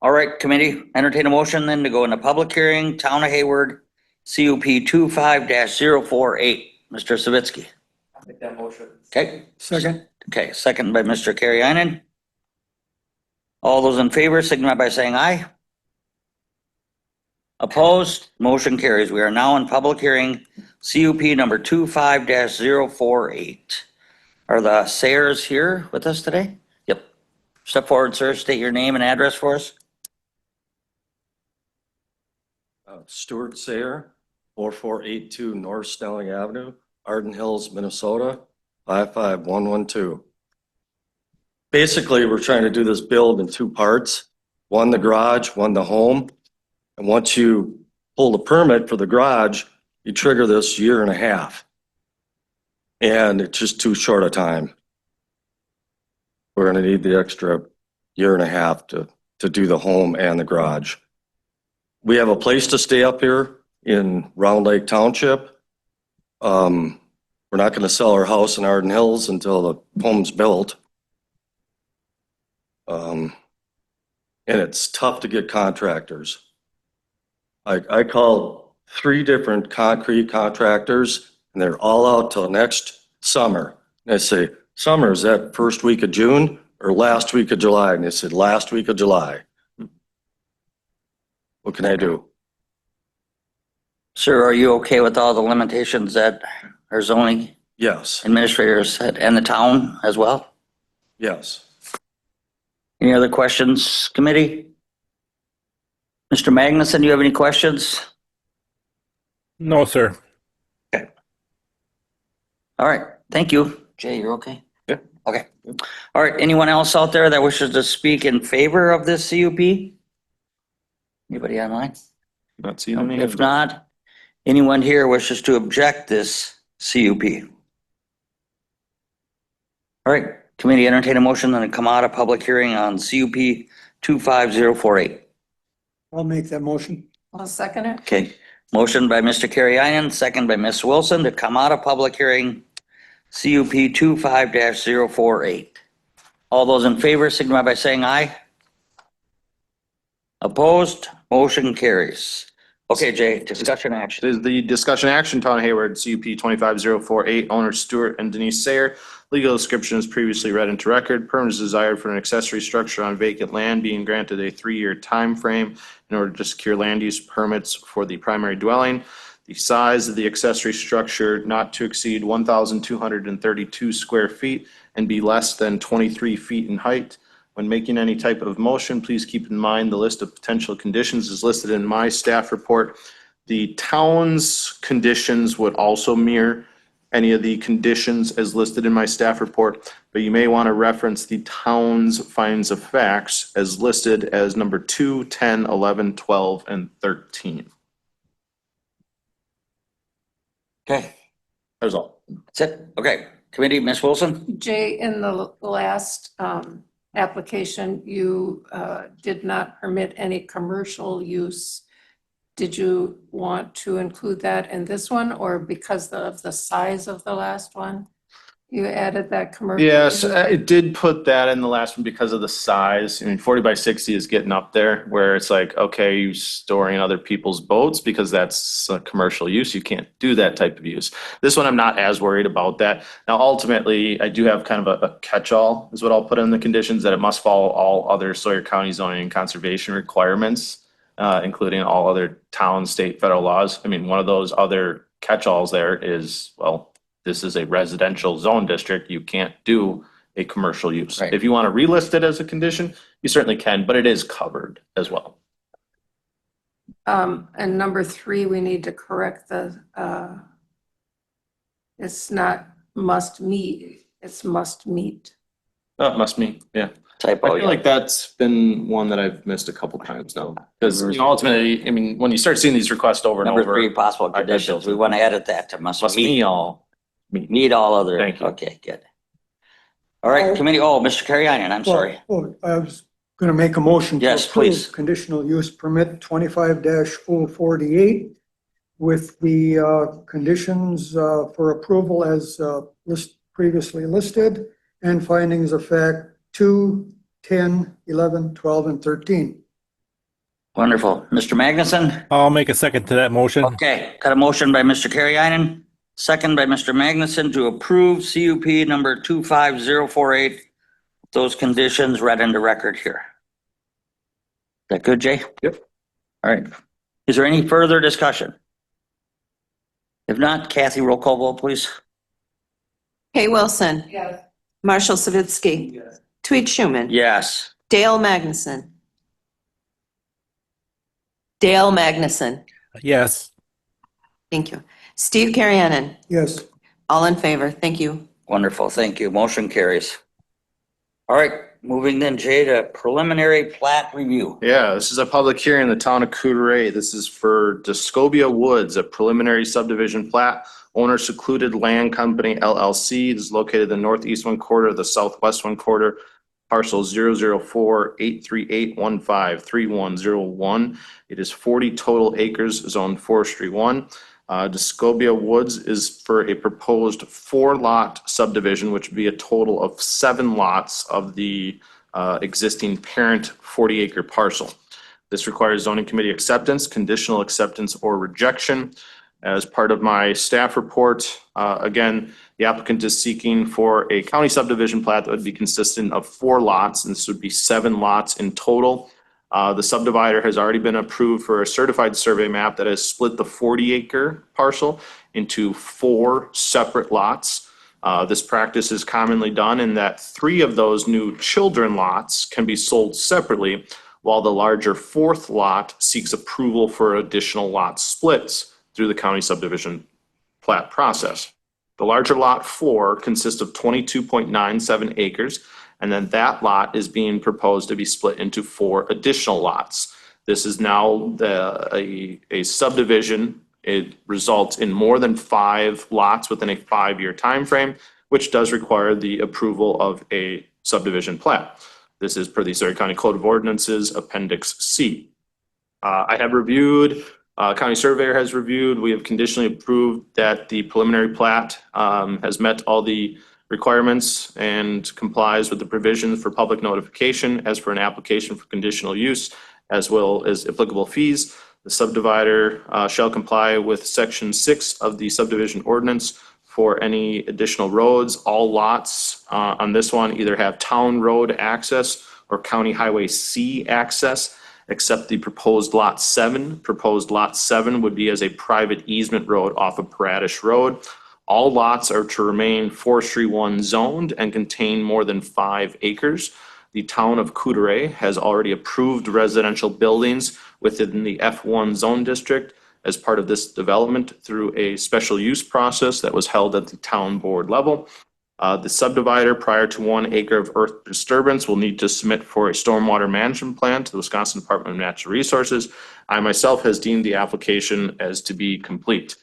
All right, committee, entertain a motion then to go into public hearing, Town of Hayward, CUP 25-048. Mr. Savitsky. Make that motion. Okay, Second. okay, second by Mr. Karyainen. All those in favor signify by saying aye. Opposed, motion carries. We are now in public hearing, CUP number 25-048. Are the Sayers here with us today? Yep. Step forward, sir. State your name and address for us. Stuart Sayer, 4482 North Snelling Avenue, Arden Hills, Minnesota, 55112. Basically, we're trying to do this build in 2 parts, one the garage, one the home. And once you pull the permit for the garage, you trigger this 1.5 years. And it's just too short a time. We're going to need the extra 1.5 years to do the home and the garage. We have a place to stay up here in Round Lake Township. We're not going to sell our house in Arden Hills until the home's built. And it's tough to get contractors. I called 3 different concrete contractors and they're all out till next summer. And I say, summer, is that first week of June or last week of July? And they said, last week of July. What can I do? Sir, are you okay with all the limitations that our zoning Yes, administrators said and the town as well? yes. Any other questions, committee? Mr. Magnuson, do you have any questions? No, sir. All right, thank you. Jay, you're okay? Yeah. Okay. All right, anyone else out there that wishes to speak in favor of this CUP? Anybody online? Not seeing any. If not, anyone here wishes to object this CUP? All right, committee, entertain a motion and come out of public hearing on CUP 25048. I'll make that motion. I'll second it. Okay, motion by Mr. Karyainen, second by Ms. Wilson to come out of public hearing CUP 25-048. All those in favor signify by saying aye. Opposed, motion carries. Okay, Jay, discussion action. Is the discussion action, Town of Hayward, CUP 25-048, owners Stuart and Denise Sayer. Legal description is previously read into record. Permit is desired for an accessory structure on vacant land, being granted a 3-year time frame in order to secure land use permits for the primary dwelling. The size of the accessory structure not to exceed 1,232 square feet and be less than 23 feet in height. When making any type of motion, please keep in mind the list of potential conditions is listed in my staff report. The town's conditions would also mirror any of the conditions as listed in my staff report, but you may want to reference the town's findings of facts as listed as number 2, 10, 11, 12, and 13. Okay, That's all. that's it. Okay, committee, Ms. Wilson? Jay, in the last application, you did not permit any commercial use. Did you want to include that in this one, or because of the size of the last one, you added that commercial? Yes, use? it did put that in the last one because of the size. I mean, 40 by 60 is getting up there where it's like, okay, you storing other people's boats because that's a commercial use. You can't do that type of use. This one, I'm not as worried about that. Now, ultimately, I do have kind of a catch-all is what I'll put in the conditions, that it must follow all other Sawyer County zoning and conservation requirements, including all other town, state, federal laws. I mean, one of those other catch-alls there is, well, this is a residential zone district. You can't do a commercial use. Right. If you want to relist it as a condition, you certainly can, but it is covered as well. And number 3, we need to correct it's not must meet, it's must meet. Oh, it must mean, yeah. I Typo, feel yeah. like that's been one that I've missed a couple times now. Because ultimately, I mean, when you start seeing these requests over and Number over. 3, possible I- I conditions. feel- We want to edit that to Must meet all. meet all other. Thank you. Okay, good. All right, committee, Mr. Karyanin, I'm sorry. Well, I was going to make a motion to Yes, approve please. conditional use permit 25-048 with the conditions for approval as previously listed, and findings of fact 2, 10, 11, 12, and 13. Wonderful. Mr. Magnuson? I'll make a second to that motion. Okay, got a motion by Mr. Karyanin, second by Mr. Magnuson to approve CUP number 25048. Those conditions read into record here. Is that good, Jay? Yep. All right. Is there any further discussion? If not, Kathy, roll call vote, please. Kay Wilson, Yes. Marshall Savitsky, Tweet Schuman, Yes. Dale Magnuson. Dale Magnuson. Yes. Thank you. Steve Carriennen, Yes. all in favor. Thank you. Wonderful, thank you. Motion carries. All right, moving then, Jay, to preliminary plat review. Yeah, this is a public hearing in the town of Coudray. This is for Discobia Woods, a preliminary subdivision plat. Owner Secluded Land Company LLC. This is located in the northeast 1 quarter, the southwest 1 quarter, parcel 004-83815-3101. It is 40 total acres, zone forestry 1. Discobia Woods is for a proposed 4-lot subdivision, which would be a total of 7 lots of the existing parent 40-acre parcel. This requires zoning committee acceptance, conditional acceptance, or rejection. As part of my staff report, again, the applicant is seeking for a county subdivision plat that would be consistent of 4 lots, and this would be 7 lots in total. The subdivider has already been approved for a certified survey map that has split the 40-acre parcel into 4 separate lots. This practice is commonly done in that 3 of those new children lots can be sold separately, while the larger 4th lot seeks approval for additional lot splits through the county subdivision plat process. The larger lot 4 consists of 22.97 acres, and then that lot is being proposed to be split into 4 additional lots. This is now a subdivision. It results in more than 5 lots within a 5-year time frame, which does require the approval of a subdivision plat. This is per the Sawyer County Code of Ordinances, Appendix C. I have reviewed, county surveyor has reviewed, we have conditionally approved that the preliminary plat has met all the requirements and complies with the provisions for public notification as for an application for conditional use, as well as applicable fees. The subdivider shall comply with Section 6 of the subdivision ordinance for any additional roads. All lots on this one either have town road access or county highway C access, except the proposed lot 7. Proposed lot 7 would be as a private easement road off of Paradish Road. All lots are to remain Forestry 1 zoned and contain more than 5 acres. The town of Coudray has already approved residential buildings within the F1 zone district, as part of this development through a special use process that was held at the town board level. The subdivider, prior to 1 acre of earth disturbance, will need to submit for a stormwater management plan to the Wisconsin Department of Natural Resources. I myself has deemed the application as to be complete.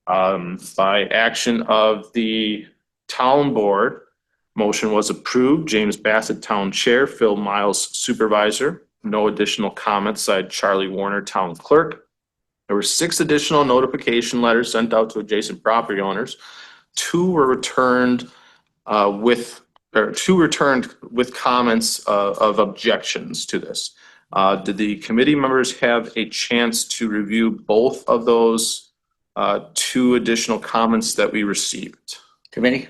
By action of the town board, motion was approved. James Bassett, Town Chair, Phil Miles, Supervisor. No additional comments, cited Charlie Warner, Town Clerk. There were 6 additional notification letters sent out to adjacent property owners. 2 were returned with comments of objections to this. Did the committee members have a chance to review both of those 2 additional comments that we received? Committee?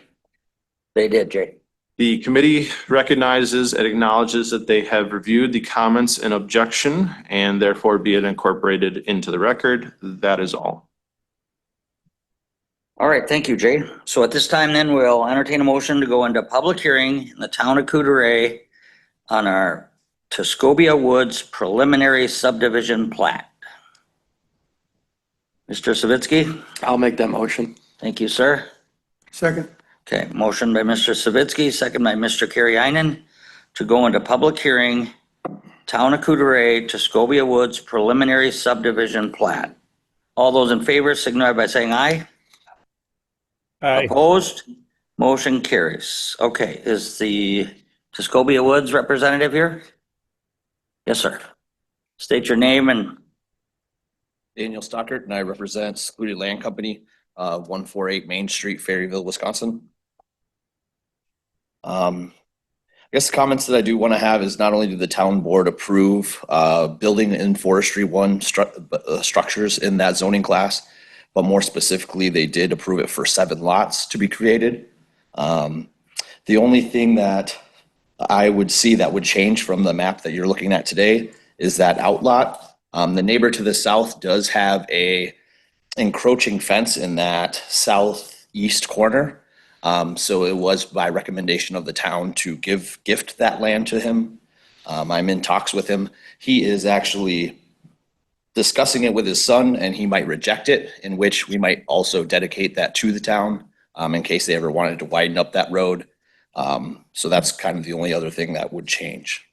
They did, Jay. The committee recognizes and acknowledges that they have reviewed the comments and objection and therefore be it incorporated into the record. That is all. All right, thank you, Jay. So at this time then, we'll entertain a motion to go into public hearing in the town of Coudray on our Tuscobia Woods preliminary subdivision plat. Mr. Savitsky? I'll make that motion. Thank you, sir. Second. Okay, motion by Mr. Savitsky, second by Mr. Kariainen to go into public hearing, town of Coudray, Tuscobia Woods preliminary subdivision plat. All those in favor signify by saying aye. Aye. Opposed? Motion carries. Okay, is the Tuscobia Woods representative here? Yes, sir. State your name and Daniel Stockert, and I represent Secluded Land Company, 148 Main Street, Ferryville, Wisconsin. I guess the comments that I do want to have is not only did the town board approve building and forestry structures in that zoning class, but more specifically, they did approve it for 7 lots to be created. The only thing that I would see that would change from the map that you're looking at today is that outlot. The neighbor to the south does have a encroaching fence in that southeast corner. So it was by recommendation of the town to gift that land to him. I'm in talks with him. He is actually discussing it with his son, and he might reject it, in which we might also dedicate that to the town in case they ever wanted to widen up that road. So that's kind of the only other thing that would change.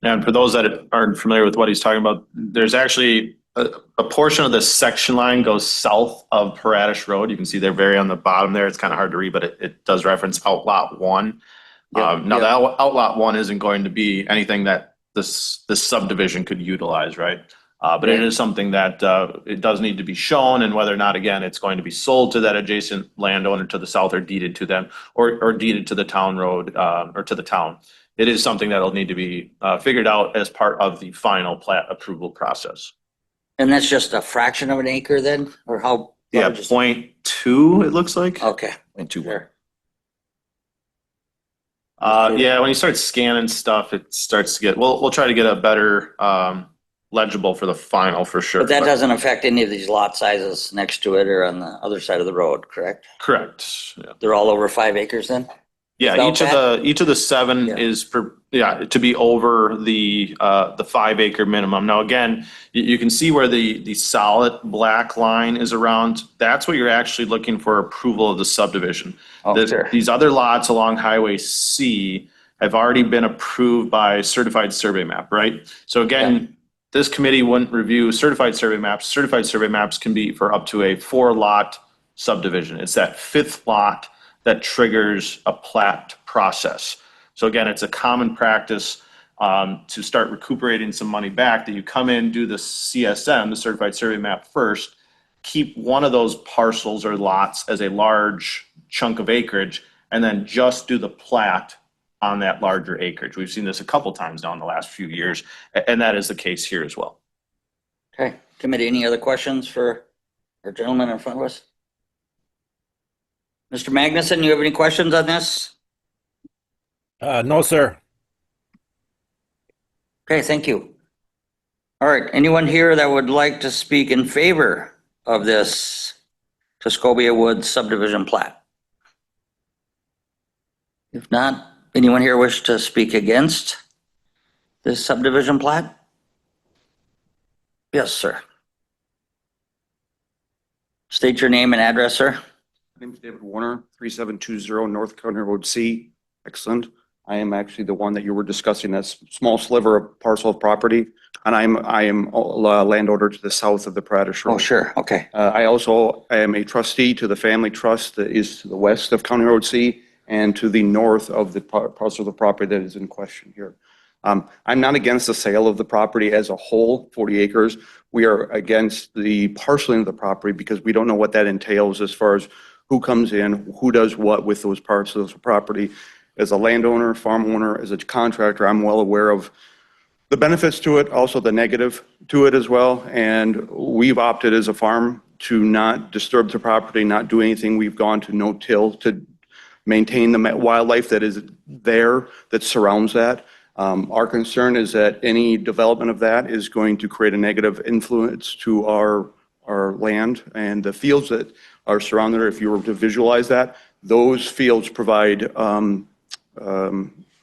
And for those that aren't familiar with what he's talking about, there's actually a portion of this section line goes south of Paradish Road. You can see they're very on the bottom there. It's kind of hard to read, but it does reference Outlot 1. Now, that Outlot 1 isn't going to be anything that this subdivision could utilize, right? But it is something that it does need to be shown, and whether or not, again, it's going to be sold to that adjacent landowner to the south or deeded to them, or deeded to the town road or to the town. It is something that'll need to be figured out as part of the final plat approval process. And that's just a fraction of an acre then, or how? Yeah, large is- 0.2 it looks like. Okay. And two. Sure. Yeah, when you start scanning stuff, it starts to get, we'll try to get a better legible for the final for sure. But that doesn't affect any of these lot sizes next to it or on the other side of the road, correct? Correct. Yeah. They're all over 5 acres then? Yeah, Without each of the 7 Yeah. is to be over the 5 acre minimum. Now, again, you can see where the solid black line is around. That's what you're actually looking for approval of the subdivision. Oh, sure. These other lots along Highway C have already been approved by certified survey map, right? So again, this committee wouldn't review certified survey maps. Certified survey maps can be for up to a 4 lot subdivision. It's that 5th lot that triggers a plat process. So again, it's a common practice to start recuperating some money back, that you come in, do the CSM, the certified survey map first, keep one of those parcels or lots as a large chunk of acreage, and then just do the plat on that larger acreage. We've seen this a couple times now in the last few years, and that is the case here as well. Okay, committee, any other questions for our gentleman in front of us? Mr. Magnuson, you have any questions on this? No, sir. Okay, thank you. All right, anyone here that would like to speak in favor of this Tuscobia Woods subdivision plat? If not, anyone here wish to speak against this subdivision plat? Yes, sir. State your name and address, sir. My name is David Warner, 3720 North County Road C, Exland. I am actually the one that you were discussing, that small sliver of parcel of property. And I am a landowner to the south of the Pradish Road. Oh, sure. Okay. I also am a trustee to the family trust that is to the west of County Road C and to the north of the parcel of the property that is in question here. I'm not against the sale of the property as a whole, 40 acres. We are against the parceling of the property because we don't know what that entails as far as who comes in, who does what with those parcels of property. As a landowner, farm owner, as a contractor, I'm well aware of the benefits to it, also the negative to it as well. And we've opted as a farm to not disturb the property, not do anything. We've gone to no-till to maintain the wildlife that is there, that surrounds that. Our concern is that any development of that is going to create a negative influence to our land and the fields that are surrounded. If you were to visualize that, those fields provide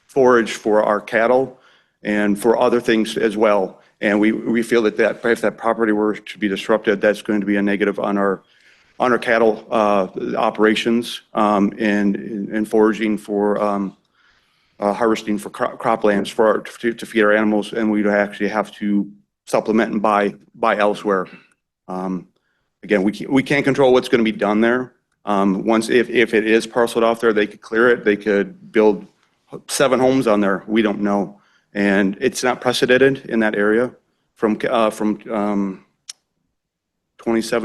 forage for our cattle and for other things as well. And we feel that if that property were to be disrupted, that's going to be a negative on our cattle operations and foraging for harvesting for croplands to feed our animals, and we'd actually have to supplement and buy elsewhere. Again, we can't control what's going to be done there. Once if it is parceled off there, they could clear it. They could build 7 homes on there. We don't know, and it's not precedented in that area from 27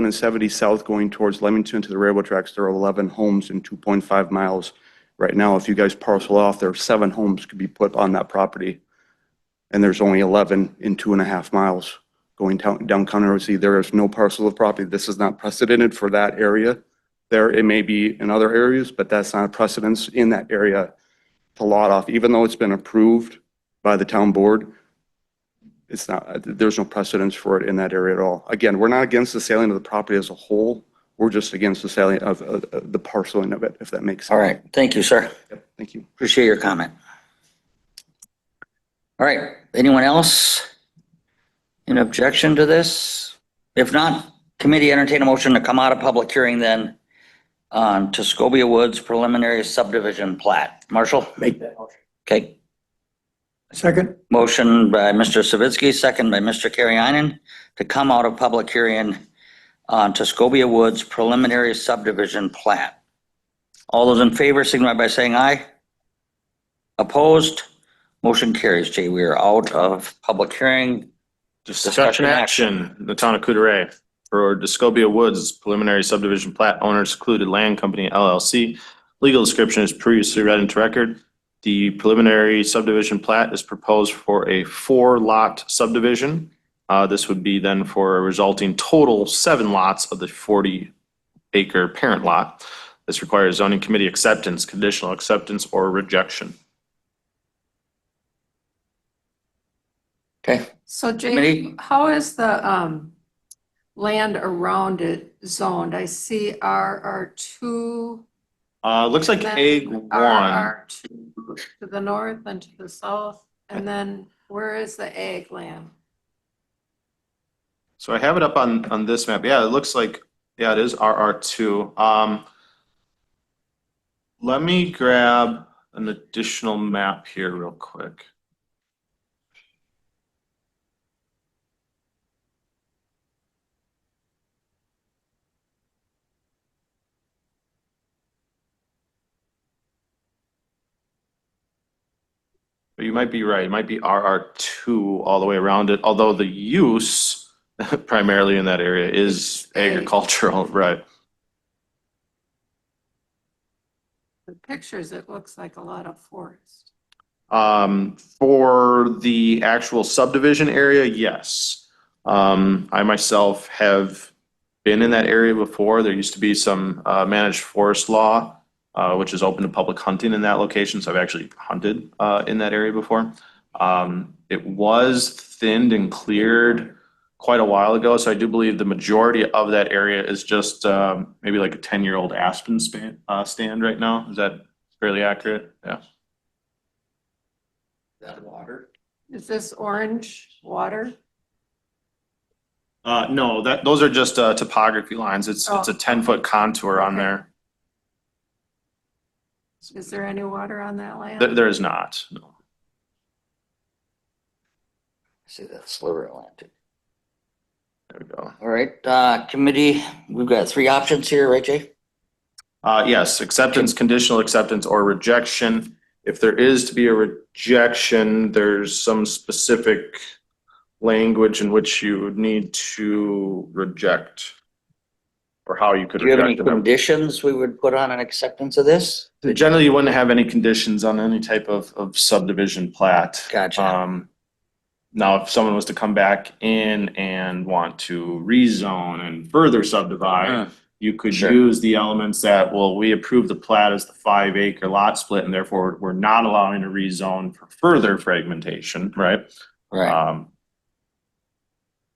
and 70 south going towards Leamington to the railroad tracks. There are 11 homes in 2.5 miles. Right now, if you guys parcel off, there are 7 homes could be put on that property. And there's only 11 in 2.5 miles going down County Road C. There is no parcel of property. This is not precedented for that area. It may be in other areas, but that's not a precedence in that area to lot off. Even though it's been approved by the town board, there's no precedence for it in that area at all. Again, we're not against the selling of the property as a whole. We're just against the selling of the parceling of it, if that makes sense. All right. Thank you, sir. Yep, thank you. Appreciate your comment. All right. Anyone else in objection to this? If not, committee entertain a motion to come out of public hearing then on Tuscobia Woods preliminary subdivision plat. Marshall? Make that motion. Okay. Second? Motion by Mr. Savitsky, second by Mr. Kariainen to come out of public hearing on Tuscobia Woods preliminary subdivision plat. All those in favor signify by saying aye. Opposed? Motion carries. Jay, we are out of public hearing. Discussion action, the town of Coudray for Tuscobia Woods preliminary subdivision plat, owners secluded land company LLC. Legal description is previously read into record. The preliminary subdivision plat is proposed for a 4-lot subdivision. This would be then for a resulting total 7 lots of the 40-acre parent lot. This requires zoning committee acceptance, conditional acceptance, or rejection. Okay. So Jay, Committee? how is the land around it zoned? I see RR2. Looks like then egg 1. RR2 to the north and to the south, and then where is the ag land? So I have it up on this map. Yeah, it looks like, yeah, it is RR2. Let me grab an additional map here real quick. But you might be right. It might be RR2 all the way around it, although the use primarily in that area is agricultural, right? The pictures, it looks like a lot of forest. For the actual subdivision area, yes. I myself have been in that area before. There used to be some managed forest law, which is open to public hunting in that location. So I've actually hunted in that area before. It was thinned and cleared quite a while ago. So I do believe the majority of that area is just maybe like a 10-year-old aspen stand right now. Is that fairly accurate? Yeah. That water? Is this orange water? No, those are just topography lines. It's a 10-foot contour on there. Is there any water on that land? There is not, no. See that sliver of land too. There we go. All right, committee, we've got three options here, right, Jay? Yes, acceptance, conditional acceptance, or rejection. If there is to be a rejection, there's some specific language in which you would need to reject, or how you could Do you have any reject them. conditions we would put on an acceptance of this? Generally, you wouldn't have any conditions on any type of subdivision plat. Gotcha. Now, if someone was to come back in and want to rezone and further subdivide, you could Sure. use the elements that, well, we approve the plat as the 5-acre lot split, and therefore we're not allowing a rezone for further fragmentation, right? Right.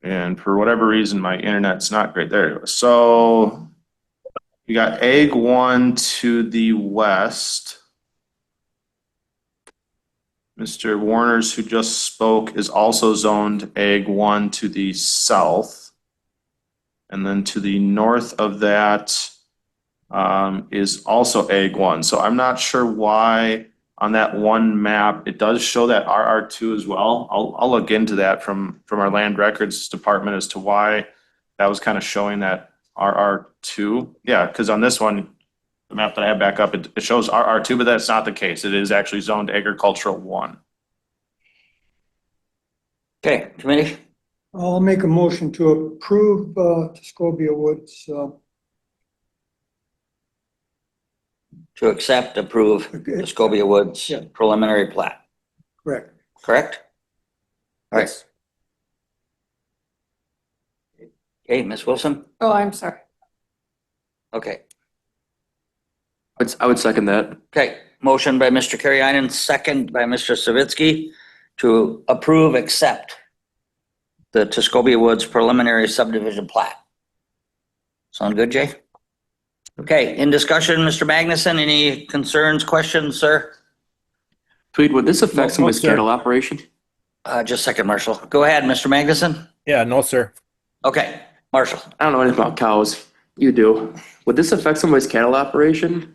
And for whatever reason, my internet's not great. There it goes. So you got Egg 1 to the west. Mr. Warner's, who just spoke, is also zoned Egg 1 to the south. And then to the north of that is also Egg 1. So I'm not sure why on that one map, it does show that RR2 as well. I'll look into that from our land records department as to why that was kind of showing that RR2. Yeah, because on this one, the map that I have back up, it shows RR2, but that's not the case. It is actually zoned agricultural 1. Okay, committee? I'll make a motion to approve Tuscobia Woods. To accept, approve the Scobia Woods Yeah. preliminary plat, Correct. correct? All right. Okay, Ms. Wilson? Oh, I'm sorry. Okay. I would second that. Okay, motion by Mr. Karyainen, second by Mr. Savitsky to approve, accept the Tuscobia Woods preliminary subdivision plat. Sound good, Jay? Okay, in discussion, Mr. Magnuson, any concerns, questions, sir? Tweed, would this affect No, somebody's sir. cattle operation? Just a second, Marshall. Go ahead, Mr. Magnuson. Yeah, no, sir. Okay, Marshall. I don't know anything about cows. You do. Would this affect somebody's cattle operation?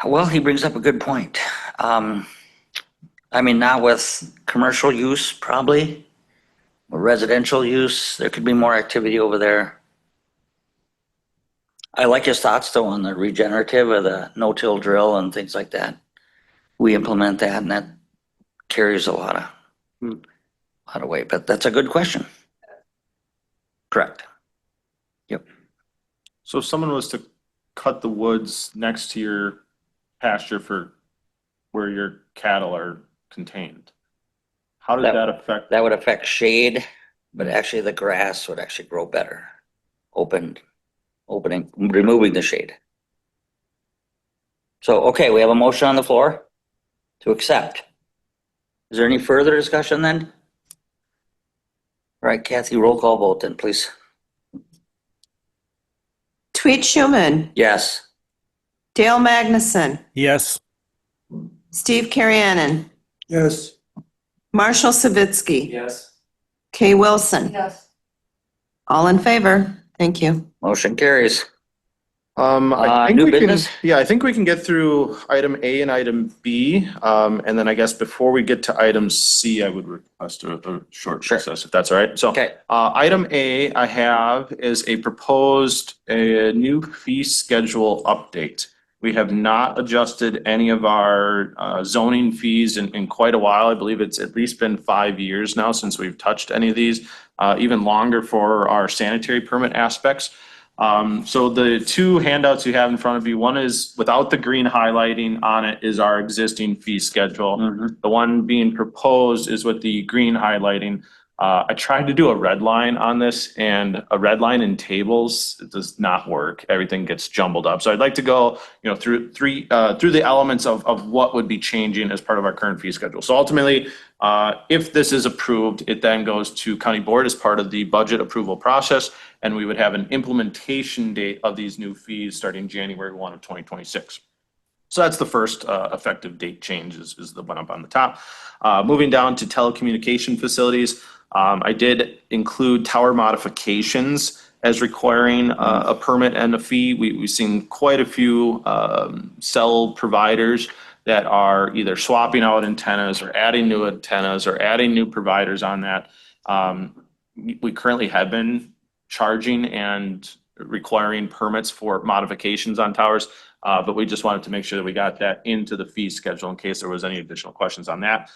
Well, he brings up a good point. I mean, not with commercial use, probably, or residential use, there could be more activity over there. I like his thoughts though on the regenerative of the no-till drill and things like that. We implement that and that carries a lot of weight, but that's a good question. Correct. So if someone was to cut the woods next to your pasture for where your cattle are contained, how does that affect? That would affect shade, but actually the grass would actually grow better. Opening, removing the shade. So, okay, we have a motion on the floor to accept. Is there any further discussion then? All right, Kathy, roll call vote then, please. Tweet Schuman, Yes. Dale Magnuson, Yes. Steve Carrianen, Yes. Marshall Savitsky, Yes. Kay Wilson. Yes. All in favor? Thank you. Motion carries. I think new we can, business? yeah, I think we can get through item A and item B. And then I guess before we get to item C, I would request a short Sure. recess, if that's all right. So, Okay, item A I have is a proposed, new fee schedule update. We have not adjusted any of our zoning fees in quite a while. I believe it's at least been 5 years now since we've touched any of these, even longer for our sanitary permit aspects. So the two handouts you have in front of you, one is without the green highlighting on it is our existing fee schedule. The one being proposed is with the green highlighting. I tried to do a red line on this and a red line in tables, it does not work. Everything gets jumbled up. So I'd like to go, through the elements of what would be changing as part of our current fee schedule. So ultimately, if this is approved, it then goes to county board as part of the budget approval process. And we would have an implementation date of these new fees starting January 1 of 2026. So that's the first effective date change is the one up on the top. Moving down to telecommunication facilities. I did include tower modifications as requiring a permit and a fee. We've seen quite a few cell providers that are either swapping out antennas or adding new antennas or adding new providers on that. We currently have been charging and requiring permits for modifications on towers, but we just wanted to make sure that we got that into the fee schedule in case there was any additional questions on that.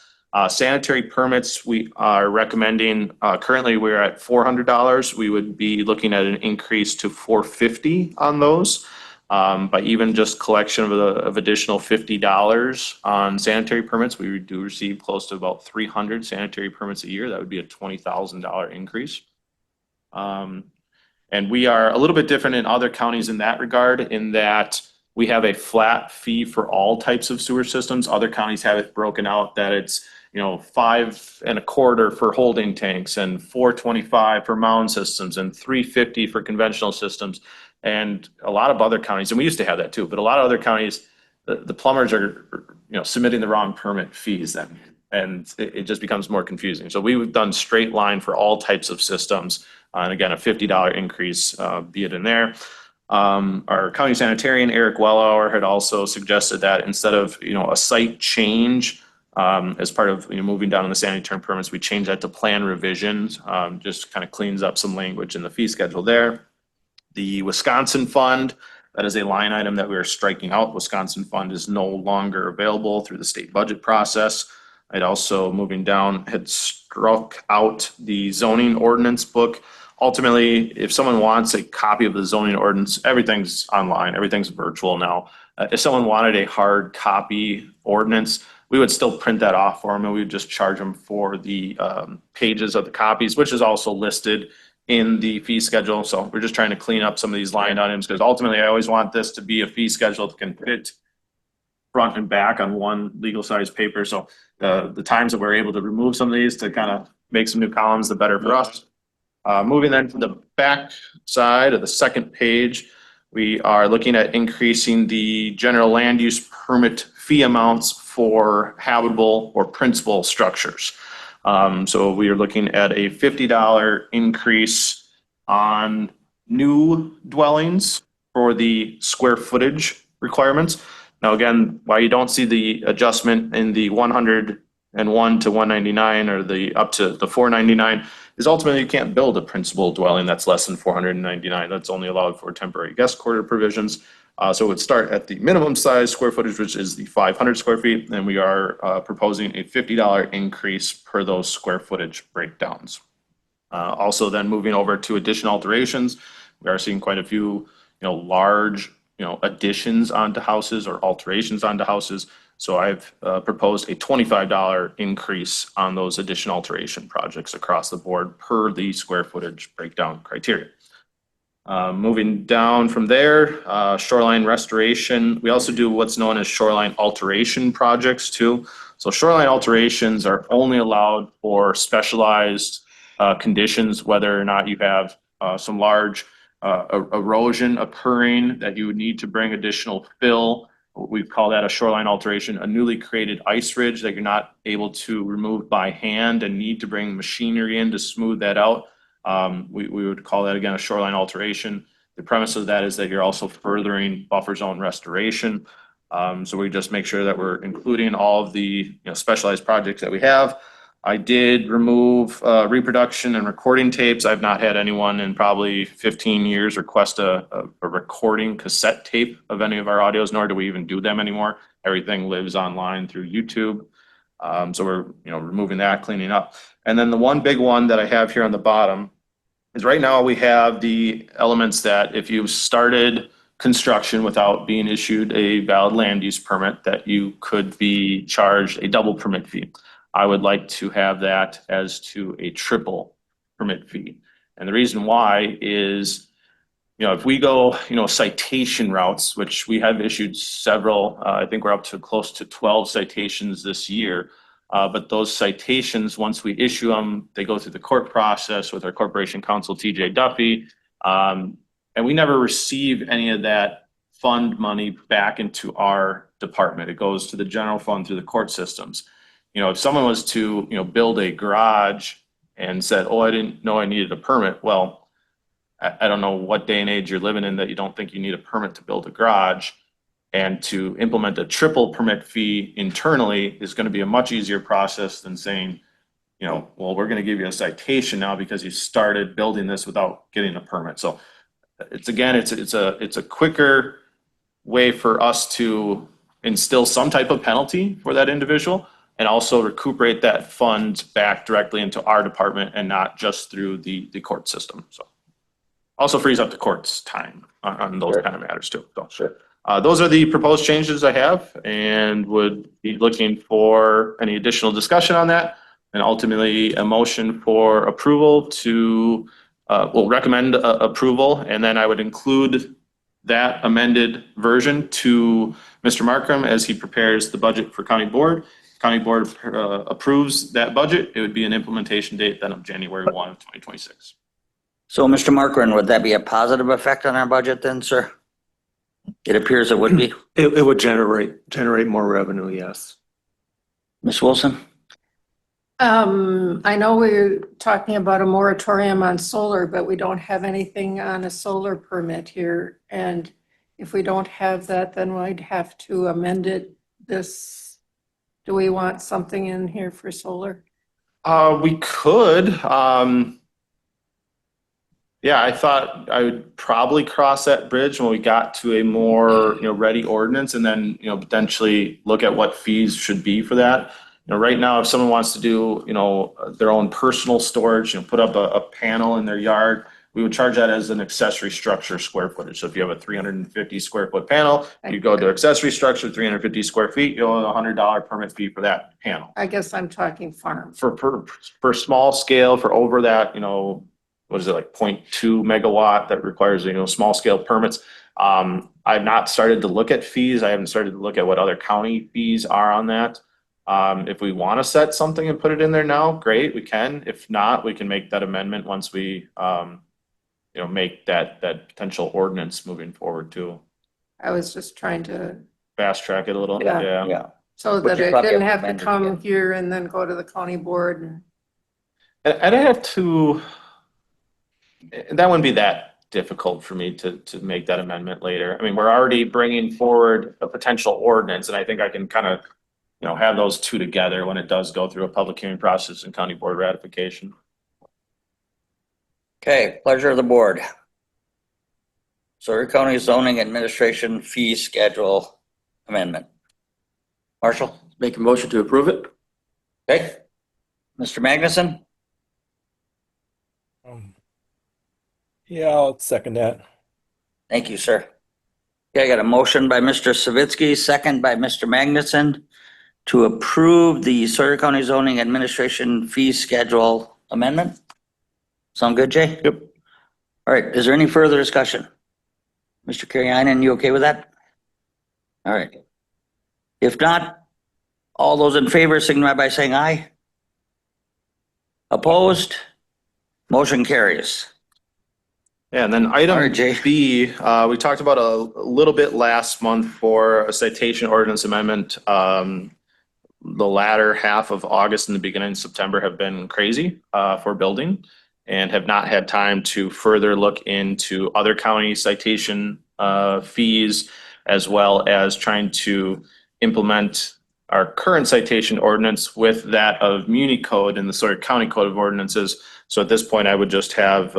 Sanitary permits, we are recommending, currently we're at $400. We would be looking at an increase to $450 on those. By even just collection of additional $50 on sanitary permits, we do receive close to about 300 sanitary permits a year. That would be a $20,000 increase. And we are a little bit different in other counties in that regard, in that we have a flat fee for all types of sewer systems. Other counties have it broken out that it's, you know, $5.25 for holding tanks and $4.25 for mound systems and $3.50 for conventional systems. And a lot of other counties, and we used to have that too, but a lot of other counties, the plumbers are, you know, submitting the wrong permit fees then, and it just becomes more confusing. So we've done straight line for all types of systems, and again, a $50 increase, be it in there. Our county sanitarian, Eric Wellauer, had also suggested that instead of, you know, a site change, as part of, you know, moving down on the sanitary permits, we change that to plan revisions, just kind of cleans up some language in the fee schedule there. The Wisconsin Fund, that is a line item that we are striking out. Wisconsin Fund is no longer available through the state budget process. I'd also, moving down, had struck out the zoning ordinance book. Ultimately, if someone wants a copy of the zoning ordinance, everything's online, everything's virtual now. If someone wanted a hard copy ordinance, we would still print that off for them, and we would just charge them for the pages of the copies, which is also listed in the fee schedule. So we're just trying to clean up some of these line items, because ultimately I always want this to be a fee schedule that can fit front and back on one legal size paper. So the times that we're able to remove some of these to kind of make some new columns, the better for us. Moving then to the back side of the second page, we are looking at increasing the general land use permit fee amounts for habitable or principal structures. So we are looking at a $50 increase on new dwellings for the square footage requirements. Now, again, why you don't see the adjustment in the 101 to 199 or the up to the 499 is ultimately you can't build a principal dwelling that's less than 499. That's only allowed for temporary guest quarter provisions. So it would start at the minimum size square footage, which is the 500 square feet, and we are proposing a $50 increase per those square footage breakdowns. Also then moving over to addition alterations, we are seeing quite a few, large, additions onto houses or alterations onto houses. So I've proposed a $25 increase on those addition alteration projects across the board per the square footage breakdown criteria. Moving down from there, shoreline restoration. We also do what's known as shoreline alteration projects too. So shoreline alterations are only allowed for specialized conditions, whether or not you have some large erosion occurring that you would need to bring additional fill. We call that a shoreline alteration, a newly created ice ridge that you're not able to remove by hand and need to bring machinery in to smooth that out. We would call that, again, a shoreline alteration. The premise of that is that you're also furthering buffer zone restoration. So we just make sure that we're including all of the specialized projects that we have. I did remove reproduction and recording tapes. I've not had anyone in probably 15 years request a recording cassette tape of any of our audios, nor do we even do them anymore. Everything lives online through YouTube. So we're removing that, cleaning up. And then the one big one that I have here on the bottom is right now we have the elements that if you've started construction without being issued a valid land use permit, that you could be charged a double permit fee. I would like to have that as to a triple permit fee. And the reason why is, if we go, citation routes, which we have issued several, I think we're up to close to 12 citations this year. But those citations, once we issue them, they go through the court process with our corporation counsel, TJ Duffy. And we never receive any of that fund money back into our department. It goes to the general fund through the court systems. If someone was to, build a garage and said, oh, I didn't know I needed a permit. Well, I don't know what day and age you're living in that you don't think you need a permit to build a garage. And to implement a triple permit fee internally is going to be a much easier process than saying, you know, well, we're going to give you a citation now because you started building this without getting a permit. So it's a quicker way for us to instill some type of penalty for that individual and also recuperate that fund back directly into our department and not just through the court system. So also frees up the court's time on those kind of matters too. So Sure. those are the proposed changes I have and would be looking for any additional discussion on that. And ultimately a motion for approval to, will recommend approval. And then I would include that amended version to Mr. Markram as he prepares the budget for county board. County board approves that budget. It would be an implementation date then of January 1 of 2026. So, Mr. Markram, would that be a positive effect on our budget then, sir? It appears it would be. It would generate more revenue, yes. Ms. Wilson? I know we're talking about a moratorium on solar, but we don't have anything on a solar permit here. And if we don't have that, then we'd have to amend it this. Do we want something in here for solar? We could. Yeah, I thought I would probably cross that bridge when we got to a more, ready ordinance and then, potentially look at what fees should be for that. Right now, if someone wants to do, their own personal storage, put up a panel in their yard, we would charge that as an accessory structure square footage. So if you have a 350 square foot panel, you go to accessory structure, 350 square feet, you'll owe a $100 permit fee for that panel. I guess I'm talking farm. For small scale, for over that, what is it, like 0.2 megawatt that requires, small scale permits. I've not started to look at fees. I haven't started to look at what other county fees are on that. If we want to set something and put it in there now, great, we can. If not, we can make that amendment once we, make that potential ordinance moving forward too. I was just trying to, Fast track it a little. Yeah. Yeah. so But that you it probably didn't have have to to amend it come again. here and then go to the county board. And I have to, that wouldn't be that difficult for me to make that amendment later. I mean, we're already bringing forward a potential ordinance and I think I can kind of, have those two together when it does go through a public hearing process and county board ratification. Okay, pleasure of the board. Sawyer County Zoning Administration Fee Schedule Amendment. Marshall? Make a motion to approve it? Okay. Mr. Magnuson? Yeah, I'll second that. Thank you, sir. Okay, I got a motion by Mr. Savitsky, second by Mr. Magnuson to approve the Sawyer County Zoning Administration Fee Schedule Amendment. Sound good, Jay? Yep. All right, is there any further discussion? Mr. Karianen, you okay with that? All right. If not, all those in favor signify by saying aye. Opposed? Motion carries. Yeah, and then All right, item Jay. B, we talked about a little bit last month for a citation ordinance amendment. The latter half of August and the beginning of September have been crazy for building and have not had time to further look into other county citation fees, as well as trying to implement our current citation ordinance with that of Muni Code and the Sawyer County Code of Ordinances. So at this point, I would just have,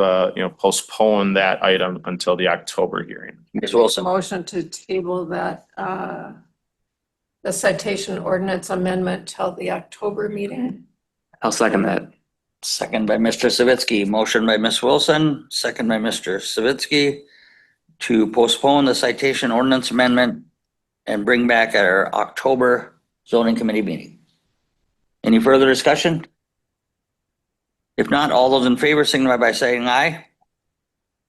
postpone that item until the October hearing. Ms. Wilson? Motion to table that, the citation ordinance amendment till the October meeting. I'll second that. Second by Mr. Savitsky. Motion by Ms. Wilson, second by Mr. Savitsky to postpone the citation ordinance amendment and bring back our October zoning committee meeting. Any further discussion? If not, all those in favor signify by saying aye.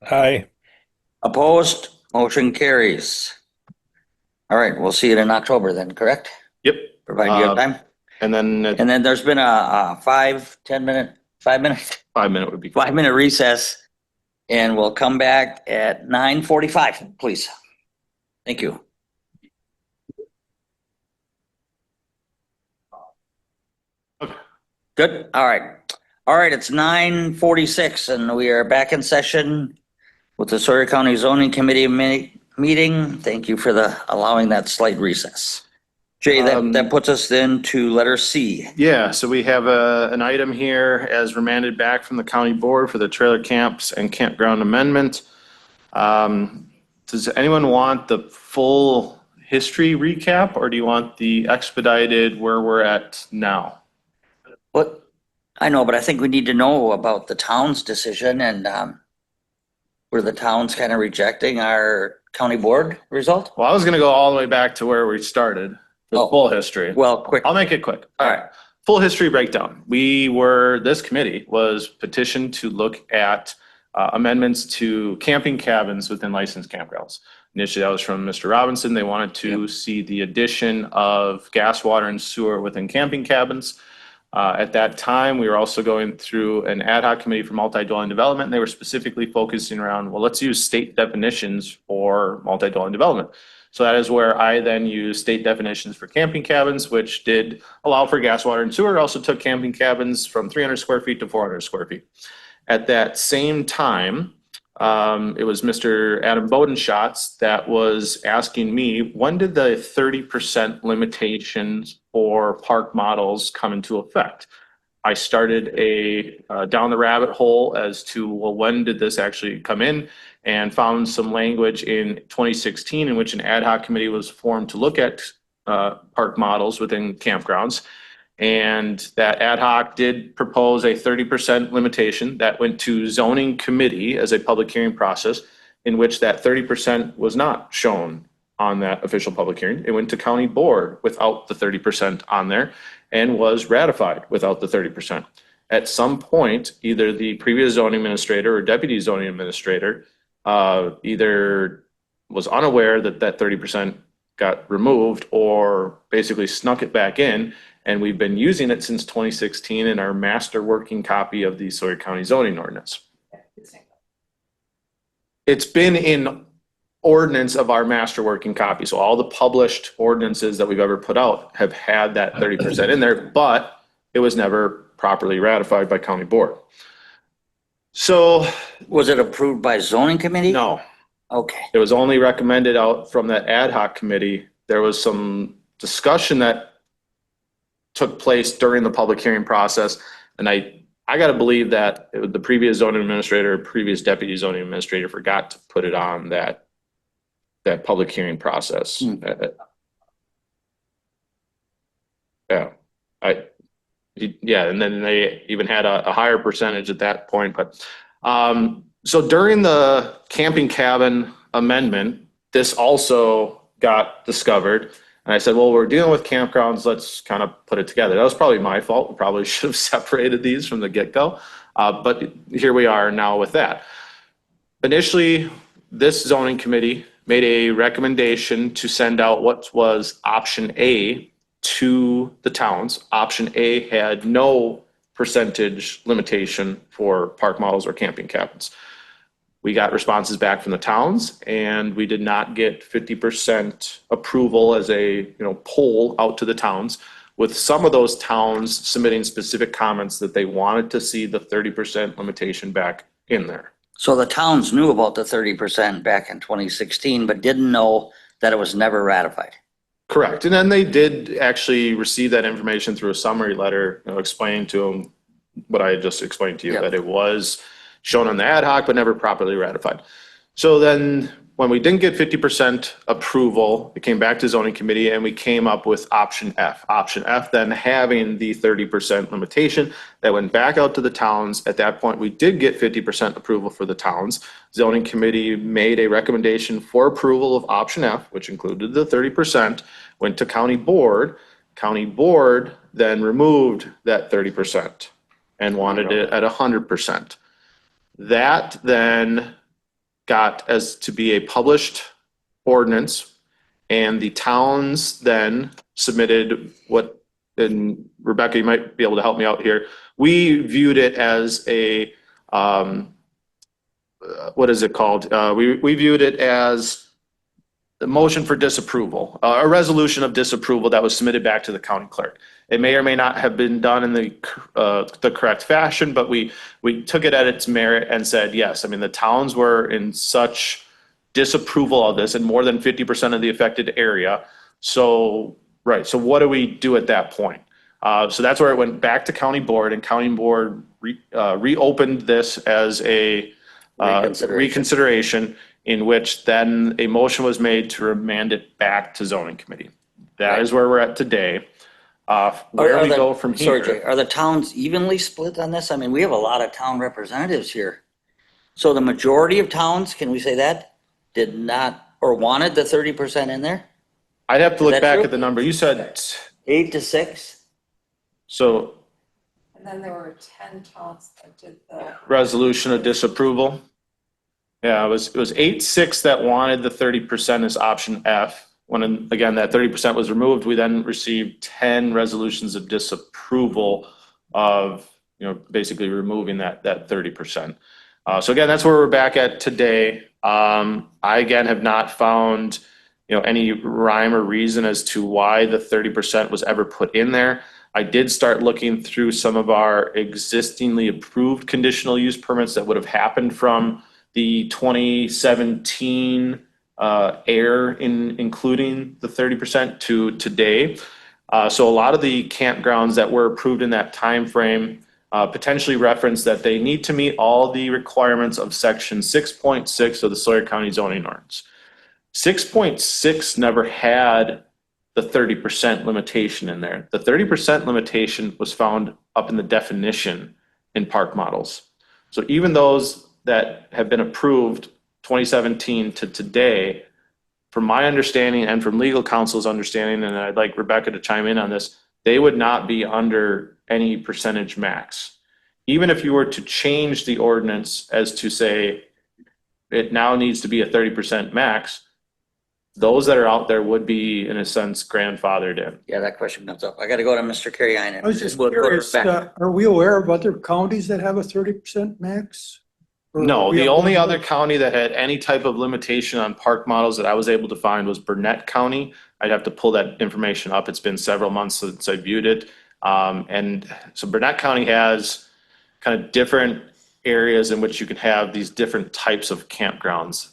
Aye. Opposed? Motion carries. All right, we'll see it in October then, correct? Yep. Provided you have time. And then And then there's been a 5 minute 5-minute would be. 5 minute recess and we'll come back at 9:45, please. Thank you. Good. All right. All right, it's 9:46 and we are back in session with the Sawyer County Zoning Committee meeting. Thank you for allowing that slight recess. Jay, that puts us into letter C. Yeah, so we have an item here as remanded back from the county board for the trailer camps and campground amendment. Does anyone want the full history recap, or do you want the expedited where we're at now? What? I know, but I think we need to know about the town's decision and were the towns kind of rejecting our county board result? Well, I was gonna go all the way back to where we started, the Oh. full history. Well, quick. I'll make it quick. All right. Full history breakdown. This committee was petitioned to look at amendments to camping cabins within licensed campgrounds. Initially, that was from Mr. Robinson. They wanted to see the addition of gas, water, and sewer within camping cabins. At that time, we were also going through an ad hoc committee for multi-dwelling development. And they were specifically focusing around, well, let's use state definitions for multi-dwelling development. So that is where I then used state definitions for camping cabins, which did allow for gas, water, and sewer. It also took camping cabins from 300 square feet to 400 square feet. At that same time, it was Mr. Adam Bodenschatz that was asking me, when did the 30% limitations for park models come into effect? I started down the rabbit hole as to, well, when did this actually come in, and found some language in 2016 in which an ad hoc committee was formed to look at park models within campgrounds. And that ad hoc did propose a 30% limitation that went to zoning committee as a public hearing process, in which that 30% was not shown on that official public hearing. It went to county board without the 30% on there and was ratified without the 30%. At some point, either the previous zoning administrator or deputy zoning administrator either was unaware that that 30% got removed or basically snuck it back in. And we've been using it since 2016 in our master working copy of the Sawyer County zoning ordinance. It's been in ordinance of our master working copy. So all the published ordinances that we've ever put out have had that 30% in there, but it was never properly ratified by county board. So Was it approved by zoning committee? no, Okay. it was only recommended out from that ad hoc committee. There was some discussion that took place during the public hearing process. And I got to believe that the previous zoning administrator, previous deputy zoning administrator forgot to put it on that public hearing process. Yeah, and then they even had a higher percentage at that point. But so during the camping cabin amendment, this also got discovered. And I said, well, we're dealing with campgrounds. Let's kind of put it together. That was probably my fault. We probably should have separated these from the get-go. But here we are now with that. Initially, this zoning committee made a recommendation to send out what was option A to the towns. Option A had no percentage limitation for park models or camping cabins. We got responses back from the towns, and we did not get 50% approval as a poll out to the towns, with some of those towns submitting specific comments that they wanted to see the 30% limitation back in there. So the towns knew about the 30% back in 2016, but didn't know that it was never ratified. Correct. And then they did actually receive that information through a summary letter, explaining to them what I had just explained to you, that it was shown on the ad hoc, but never properly ratified. So then when we didn't get 50% approval, it came back to zoning committee and we came up with option F. Option F then having the 30% limitation that went back out to the towns. At that point, we did get 50% approval for the towns. Zoning committee made a recommendation for approval of option F, which included the 30%, went to county board. County board then removed that 30% and wanted it at 100%. That then got as to be a published ordinance, and the towns then submitted what, and Rebecca, you might be able to help me out here. We viewed it as a, what is it called? We viewed it as the motion for disapproval, a resolution of disapproval that was submitted back to the county clerk. It may or may not have been done in the correct fashion, but we took it at its merit and said, yes, I mean, the towns were in such disapproval of this in more than 50% of the affected area. So, right, so what do we do at that point? So that's where it went back to county board, and county board reopened this as a reconsideration, in which then a motion was made to remand it back to zoning committee. That is where we're at today. Where we go from Sorry, here. Jay, are the towns evenly split on this? I mean, we have a lot of town representatives here. So the majority of towns, can we say that, did not or wanted the 30% in there? I'd have to Is look that back true? at the number. You said, 8-6? so And then there were 10 towns that did the. resolution of disapproval. Yeah, it was 8-6 that wanted the 30% as option F. When, again, that 30% was removed, we then received 10 resolutions of disapproval of, basically removing that 30%. So again, that's where we're back at today. I, again, have not found, any rhyme or reason as to why the 30% was ever put in there. I did start looking through some of our existingly approved conditional use permits that would have happened from the 2017 including the 30% to today. So a lot of the campgrounds that were approved in that time frame potentially reference that they need to meet all the requirements of section 6.6 of the Sawyer County zoning ordinance. 6.6 never had the 30% limitation in there. The 30% limitation was found up in the definition in park models. So even those that have been approved 2017 to today, from my understanding and from legal counsel's understanding, and I'd like Rebecca to chime in on this, they would not be under any percentage max. Even if you were to change the ordinance as to say it now needs to be a 30% max, those that are out there would be, in a sense, grandfathered in. Yeah, that question comes up. I got to go to Mr. Carrion. I was just curious, are we aware of other counties that have a 30% max? Or No, we the have only one- other county that had any type of limitation on park models that I was able to find was Burnett County. I'd have to pull that information up. It's been several months since I viewed it. And so Burnett County has kind of different areas in which you can have these different types of campgrounds.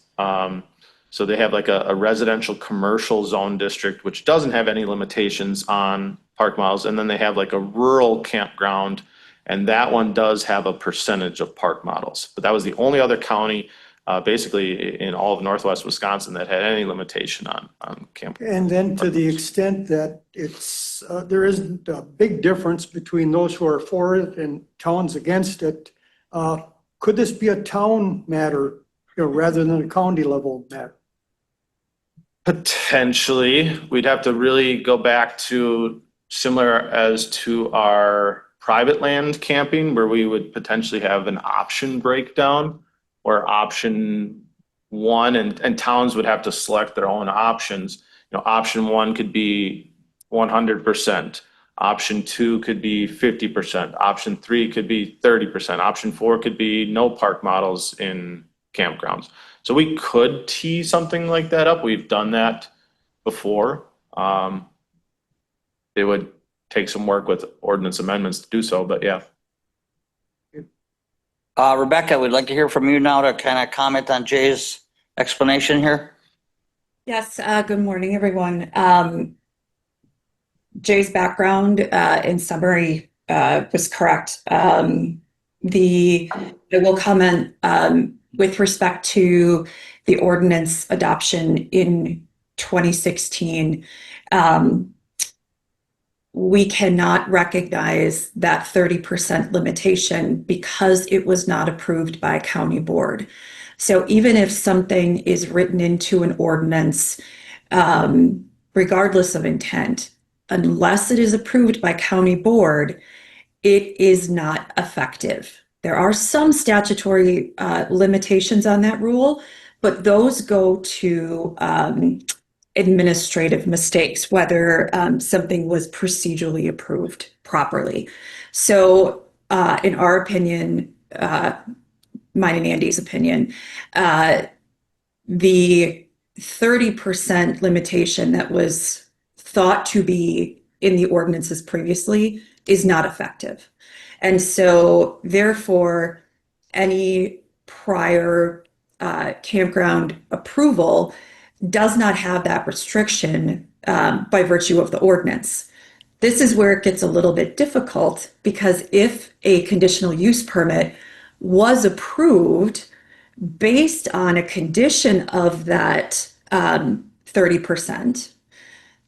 So they have like a residential commercial zone district, which doesn't have any limitations on park models. And then they have like a rural campground, and that one does have a percentage of park models. But that was the only other county, basically in all of Northwest Wisconsin, that had any limitation on camp. And then to the extent that it's, there isn't a big difference between those who are for it and towns against it, could this be a town matter, rather than a county level matter? Potentially, we'd have to really go back to similar as to our private land camping, where we would potentially have an option breakdown, or option one, and towns would have to select their own options. Option one could be 100%. Option two could be 50%. Option three could be 30%. Option four could be no park models in campgrounds. So we could tee something like that up. We've done that before. It would take some work with ordinance amendments to do so, but yeah. Rebecca, we'd like to hear from you now to kind of comment on Jay's explanation here. Yes, good morning, everyone. Jay's background in summary was correct. I will comment with respect to the ordinance adoption in 2016. We cannot recognize that 30% limitation because it was not approved by a county board. So even if something is written into an ordinance, regardless of intent, unless it is approved by county board, it is not effective. There are some statutory limitations on that rule, but those go to administrative mistakes, whether something was procedurally approved properly. So in our opinion, mine and Andy's opinion, the 30% limitation that was thought to be in the ordinances previously is not effective. And so therefore, any prior campground approval does not have that restriction by virtue of the ordinance. This is where it gets a little bit difficult, because if a conditional use permit was approved based on a condition of that 30%,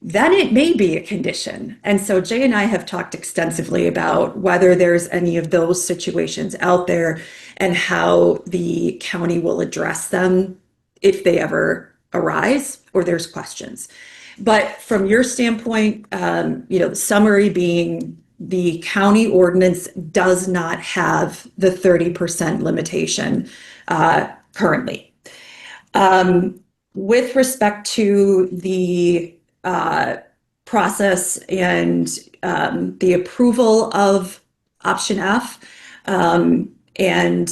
then it may be a condition. And so Jay and I have talked extensively about whether there's any of those situations out there and how the county will address them if they ever arise or there's questions. But from your standpoint, the summary being the county ordinance does not have the 30% limitation currently. With respect to the process and the approval of option F, and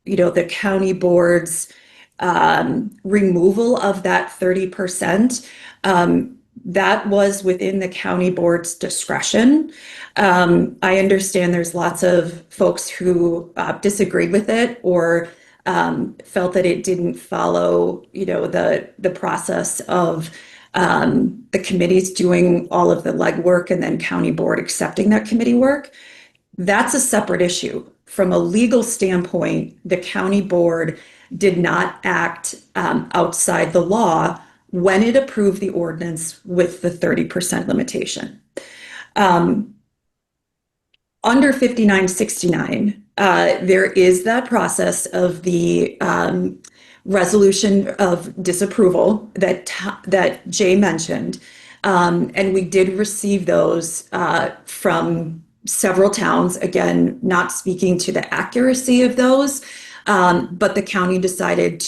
the county board's removal of that 30%, that was within the county board's discretion. I understand there's lots of folks who disagreed with it or felt that it didn't follow, the process of the committees doing all of the legwork and then county board accepting that committee work. That's a separate issue. From a legal standpoint, the county board did not act outside the law when it approved the ordinance with the 30% limitation. Under 5969, there is that process of the resolution of disapproval that Jay mentioned. And we did receive those from several towns, again, not speaking to the accuracy of those, but the county decided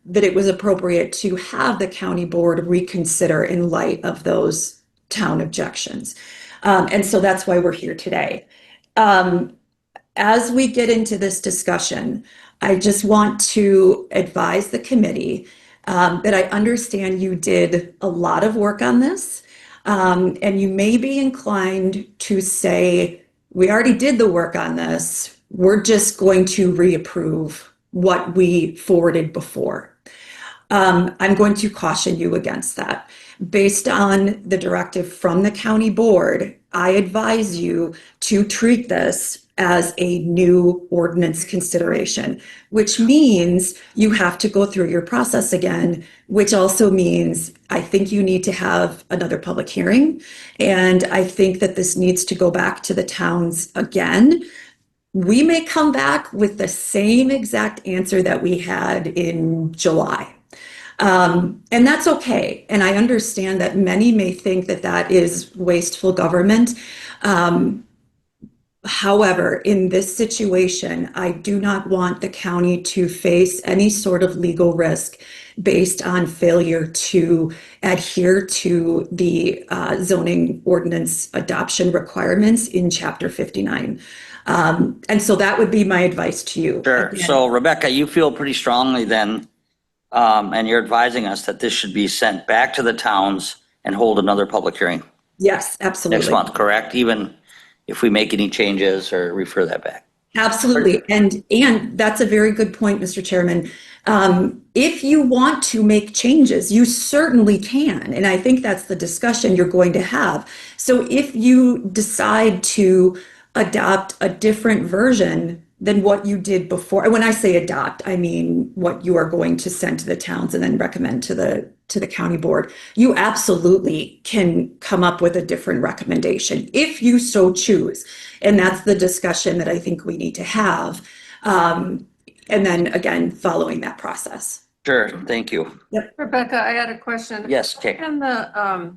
that it was appropriate to have the county board reconsider in light of those town objections. And so that's why we're here today. As we get into this discussion, I just want to advise the committee that I understand you did a lot of work on this, and you may be inclined to say, we already did the work on this, we're just going to reapprove what we forwarded before. I'm going to caution you against that. Based on the directive from the county board, I advise you to treat this as a new ordinance consideration, which means you have to go through your process again, which also means I think you need to have another public hearing. And I think that this needs to go back to the towns again. We may come back with the same exact answer that we had in July. And that's okay. And I understand that many may think that that is wasteful government. However, in this situation, I do not want the county to face any sort of legal risk based on failure to adhere to the zoning ordinance adoption requirements in Chapter 59. And so that would be my advice to you. Sure. Again, So Rebecca, you feel pretty strongly then, and you're advising us that this should be sent back to the towns and hold another public hearing yes, absolutely. next month, correct? Even if we make any changes or refer that back. Absolutely. And that's a very good point, Mr. Chairman. If you want to make changes, you certainly can. And I think that's the discussion you're going to have. So if you decide to adopt a different version than what you did before, when I say adopt, I mean what you are going to send to the towns and then recommend to the county board, you absolutely can come up with a different recommendation if you so choose. And that's the discussion that I think we need to have. And then again, following that process. Sure, thank you. Rebecca, I had a question. Yes, Kate. Can the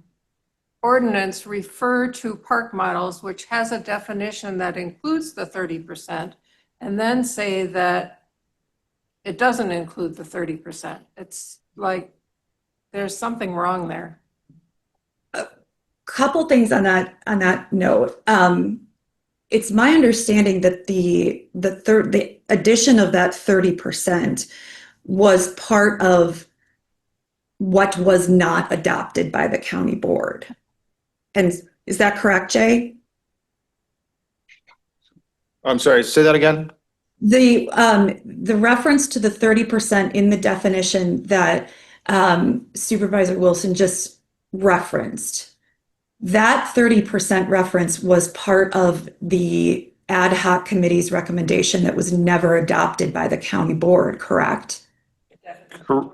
ordinance refer to park models, which has a definition that includes the 30%, and then say that it doesn't include the 30%? It's like there's something wrong there. Couple things on that note. It's my understanding that the addition of that 30% was part of what was not adopted by the county board. And is that correct, Jay? I'm sorry, say that again? The reference to the 30% in the definition that Supervisor Wilson just referenced, that 30% reference was part of the ad hoc committee's recommendation that was never adopted by the county board, correct?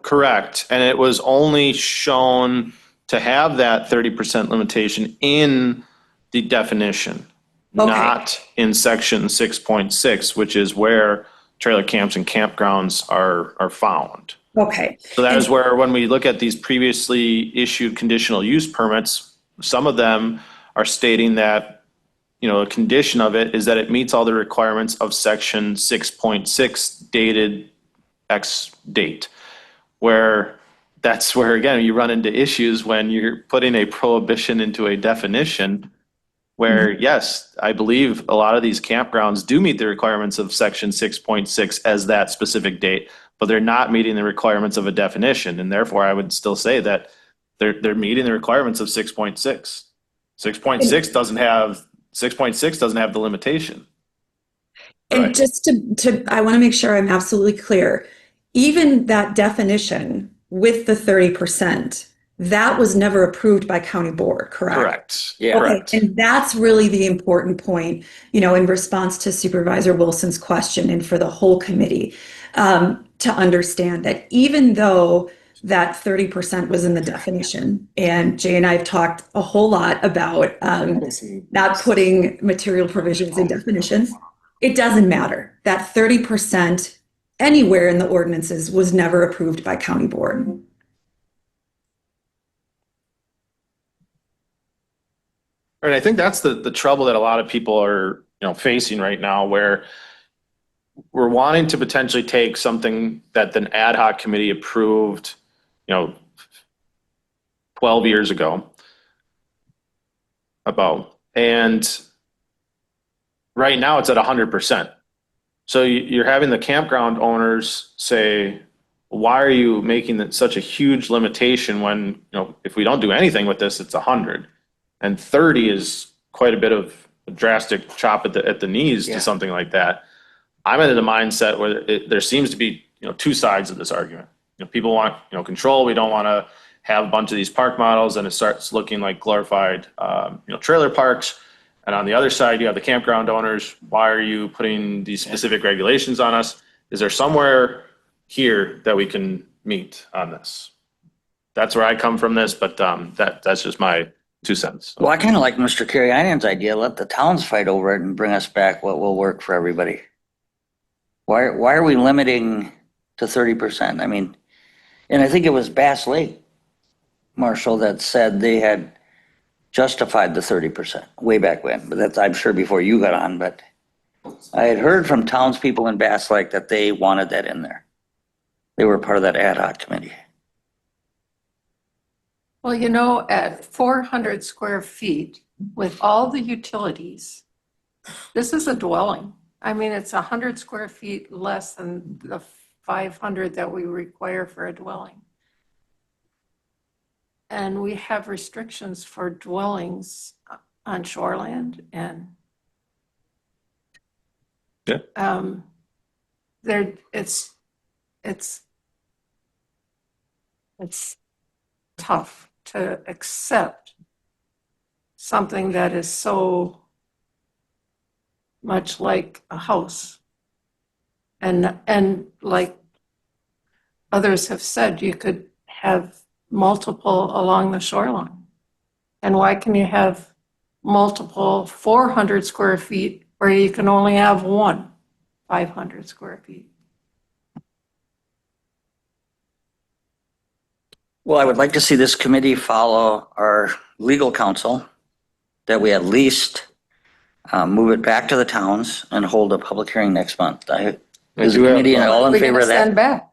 Correct. And it was only shown to have that 30% limitation in the definition, Okay. not in section 6.6, which is where trailer camps and campgrounds are found. Okay. So that is where, when we look at these previously issued conditional use permits, some of them are stating that, you know, a condition of it is that it meets all the requirements of section 6.6 dated X date. Where that's where, again, you run into issues when you're putting a prohibition into a definition where, yes, I believe a lot of these campgrounds do meet the requirements of section 6.6 as that specific date, but they're not meeting the requirements of a definition. And therefore, I would still say that they're meeting the requirements of 6.6. 6.6 doesn't have the limitation. And Right. just I want to make sure I'm absolutely clear. Even that definition with the 30%, that was never approved by county board, correct? Correct. Yeah. Okay, Correct. and that's really the important point, you know, in response to Supervisor Wilson's question and for the whole committee, to understand that even though that 30% was in the definition, and Jay and I have talked a whole lot about not putting material provisions in definitions, it doesn't matter. That 30% anywhere in the ordinances was never approved by county board. And I think that's the trouble that a lot of people are, you know, facing right now, where we're wanting to potentially take something that an ad hoc committee approved, you know, 12 years ago and right now it's at 100%. So you're having the campground owners say, why are you making such a huge limitation when, you know, if we don't do anything with this, it's 100. And 30 is quite a bit of a drastic chop at the knees to something like that. I'm in the mindset where there seems to be, you know, two sides of this argument. You know, people want, you know, control. We don't want to have a bunch of these park models and it starts looking like glorified, you know, trailer parks. And on the other side, you have the campground owners. Why are you putting these specific regulations on us? Is there somewhere here that we can meet on this? That's where I come from this, but that's just my 2 cents. Well, I kind of like Mr. Carrie's idea. Let the towns fight over it and bring us back what will work for everybody. Why are we limiting to 30%? I mean, and I think it was Bass Lake, Marshall, that said they had justified the 30% way back when, but that's, I'm sure, before you got on, but I had heard from townspeople in Bass Lake that they wanted that in there. They were part of that ad hoc committee. Well, you know, at 400 square feet with all the utilities, this is a dwelling. I mean, it's 100 square feet less than the 500 that we require for a dwelling. And we have restrictions for dwellings on shoreland and there it's tough to accept something that is so much like a house. And like others have said, you could have multiple along the shoreline. And why can you have multiple 400 square feet where you can only have one 500 square feet? Well, I would like to see this committee follow our legal counsel, that we at least move it back to the towns and hold a public hearing next month. Is the do have, committee all in We're favor gonna of that? send back.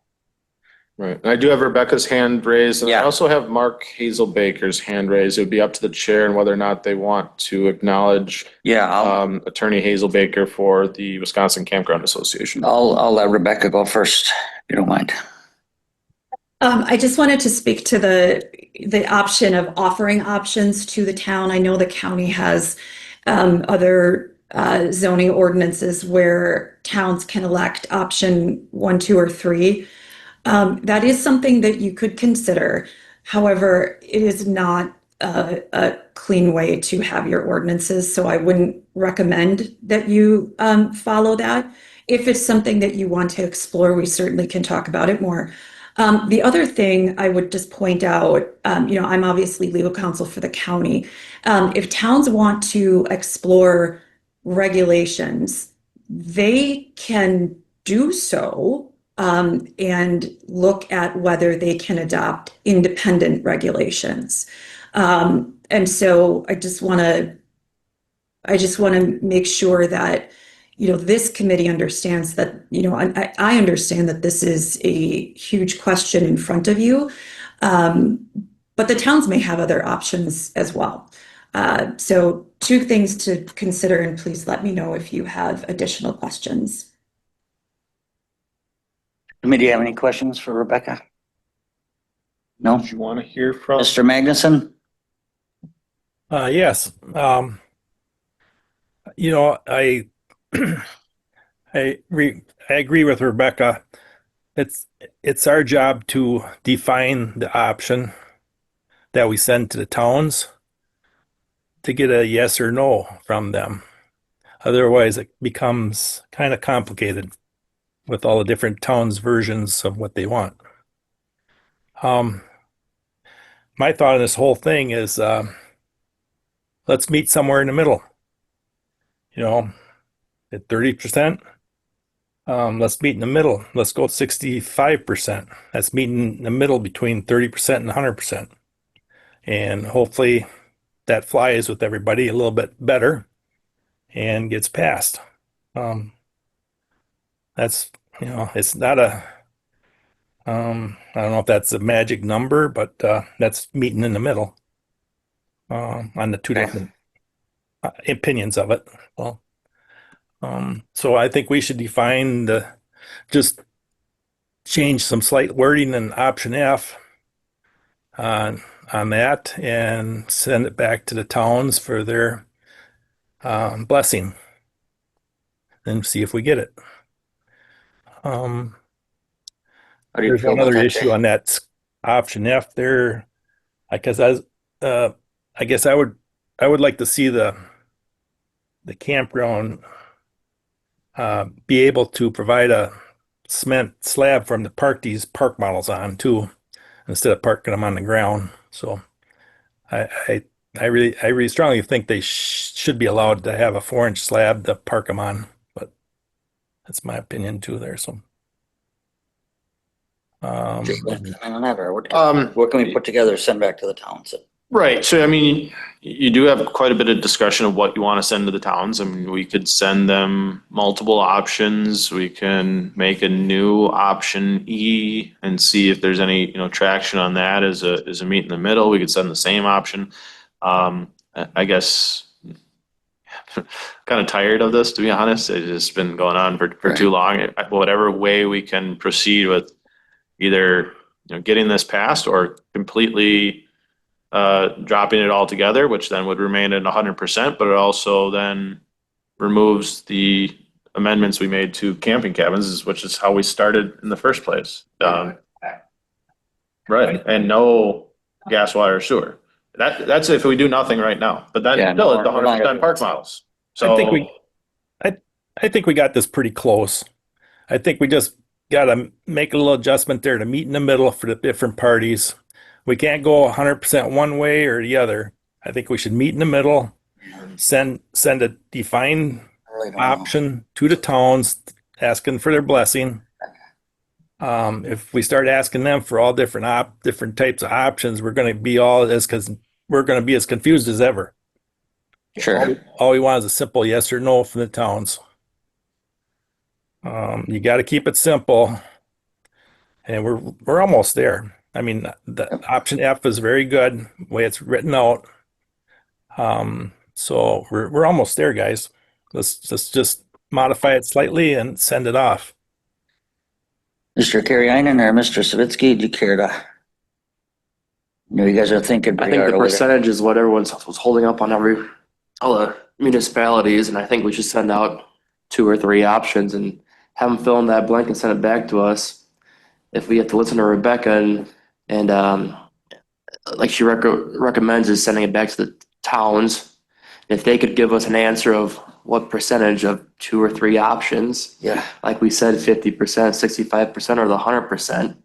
Right. And I do have Rebecca's hand raised. And I Yeah. also have Mark Hazelbaker's hand raised. It would be up to the chair and whether or not they want to acknowledge Yeah, Attorney Hazelbaker for the Wisconsin Campground Association. I'll let Rebecca go first, if you don't mind. I just wanted to speak to the option of offering options to the town. I know the county has other zoning ordinances where towns can elect option 1, 2, or 3. That is something that you could consider. However, it is not a clean way to have your ordinances, so I wouldn't recommend that you follow that. If it's something that you want to explore, we certainly can talk about it more. The other thing I would just point out, I'm obviously legal counsel for the county. If towns want to explore regulations, they can do so and look at whether they can adopt independent regulations. And so I just want to make sure that this committee understands that, I understand that this is a huge question in front of you, but the towns may have other options as well. So 2 things to consider, and please let me know if you have additional questions. Committee, have any questions for Rebecca? No? Do you want to hear from? Mr. Magnuson? Yes. I agree with Rebecca. It's our job to define the option that we send to the towns to get a yes or no from them. Otherwise, it becomes kind of complicated with all the different towns' versions of what they want. My thought on this whole thing is let's meet somewhere in the middle. At 30%, let's meet in the middle. Let's go 65%. Let's meet in the middle between 30% and 100%. And hopefully that flies with everybody a little bit better and gets passed. That's, it's not a, I don't know if that's a magic number, but that's meeting in the middle on the 2 different opinions of it. Well, so I think we should define just change some slight wording in option F on that and send it back to the towns for their blessing and see if we get it. There's one other issue on that option F there. I guess I would like to see the campground be able to provide a cement slab from to park these park models on too, instead of parking them on the ground. So I really strongly think they should be allowed to have a 4-inch slab to park them on, but that's my opinion too there. So What can we put together, send back to the towns? Right. So, I mean, you do have quite a bit of discussion of what you want to send to the towns. I mean, we could send them multiple options. We can make a new option E and see if there's any, traction on that as a meet in the middle. We could send the same option. I guess kind of tired of this, to be honest. It's just been going on for too long. Whatever way we can proceed with either, getting this passed or completely dropping it all together, which then would remain at 100%, but it also then removes the amendments we made to camping cabins, which is how we started in the first place. Right. And no gas, water, sewer. That's if we do nothing right now, but then still it's 100% park models. So I think we got this pretty close. I think we just got to make a little adjustment there to meet in the middle for the different parties. We can't go 100% one way or the other. I think we should meet in the middle, send a defined option to the towns, asking for their blessing. If we start asking them for all different types of options, we're going to be as confused as ever. Sure. All we want is a simple yes or no from the towns. You got to keep it simple, and we're almost there. I mean, the option F is very good the way it's written out. So we're almost there, guys. Let's just modify it slightly and send it off. Mr. Karyainen or Mr. Savitsky, do you care to? You know, you guys are thinking I pretty think hard the over there. percentage is what everyone's was holding up on all the municipalities, and I think we should send out 2 or 3 options and have them fill in that blank and send it back to us. If we have to listen to Rebecca and like she recommends is sending it back to the towns, if they could give us an answer of what percentage of 2 or 3 options, Yeah. like we said, 50%, 65%, or the 100%,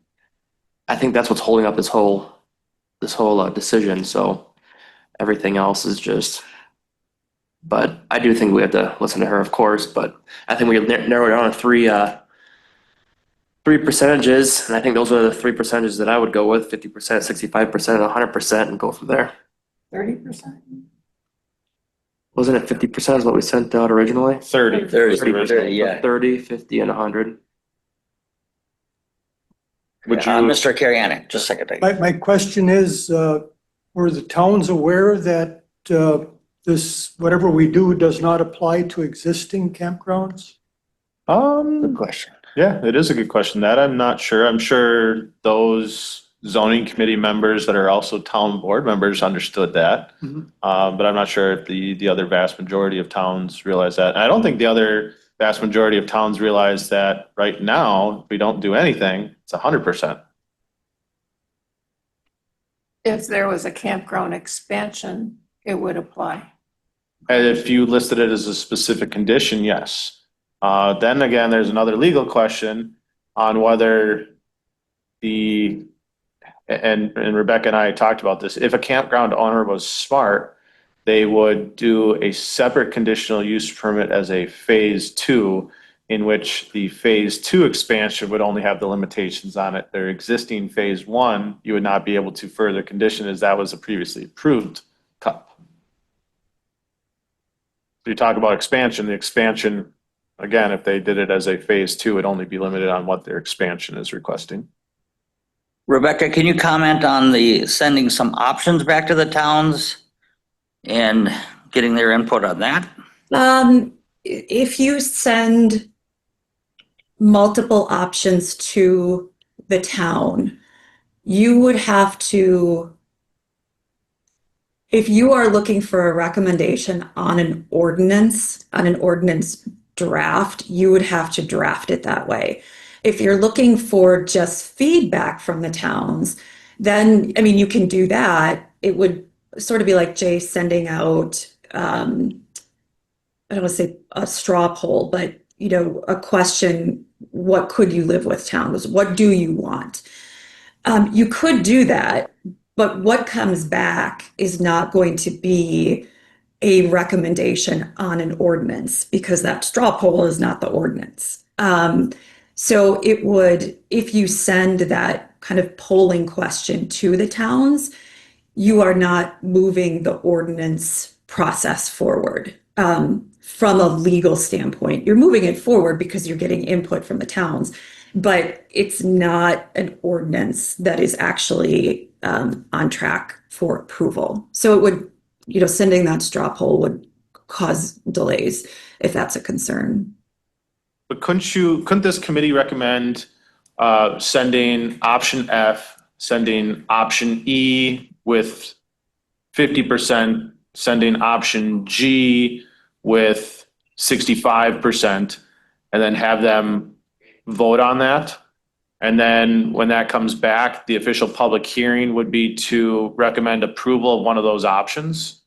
I think that's what's holding up this whole decision. So everything else is just, but I do think we have to listen to her, of course, but I think we have narrowed down to 3 percentages, and I think those are the 3 percentages that I would go with: 50%, 65%, and 100%, and go from there. 30%. Wasn't it 50% is what we sent out originally? 30. 30, yeah. 30, 50, and 100. Would you? Mr. Karyanen, just a second. My question is, were the towns aware that this, whatever we do, does not apply to existing campgrounds? Good question. Yeah, it is a good question. That I'm not sure. I'm sure those zoning committee members that are also town board members understood that. Mhm. But I'm not sure if the other vast majority of towns realize that. I don't think the other vast majority of towns realize that right now, if we don't do anything, it's 100%. If there was a campground expansion, it would apply. And if you listed it as a specific condition, yes. Then again, there's another legal question on whether and Rebecca and I talked about this, if a campground owner was smart, they would do a separate conditional use permit as a phase 2, in which the phase 2 expansion would only have the limitations on it. Their existing phase 1, you would not be able to further condition, as that was a previously approved cup. So you talk about expansion, the expansion, again, if they did it as a phase 2, it'd only be limited on what their expansion is requesting. Rebecca, can you comment on the sending some options back to the towns and getting their input on that? If you send multiple options to the town, you would have to, if you are looking for a recommendation on an ordinance draft, you would have to draft it that way. If you're looking for just feedback from the towns, then, I mean, you can do that. It would sort of be like Jay sending out, I don't want to say a straw poll, but, you know, a question, what could you live with, towns? What do you want? You could do that, but what comes back is not going to be a recommendation on an ordinance, because that straw poll is not the ordinance. So it would, if you send that kind of polling question to the towns, you are not moving the ordinance process forward. From a legal standpoint, you're moving it forward because you're getting input from the towns, but it's not an ordinance that is actually on track for approval. So it would, you know, sending that straw poll would cause delays if that's a concern. But couldn't this committee recommend sending option F, sending option E with 50%, sending option G with 65%, and then have them vote on that? And then when that comes back, the official public hearing would be to recommend approval of one of those options?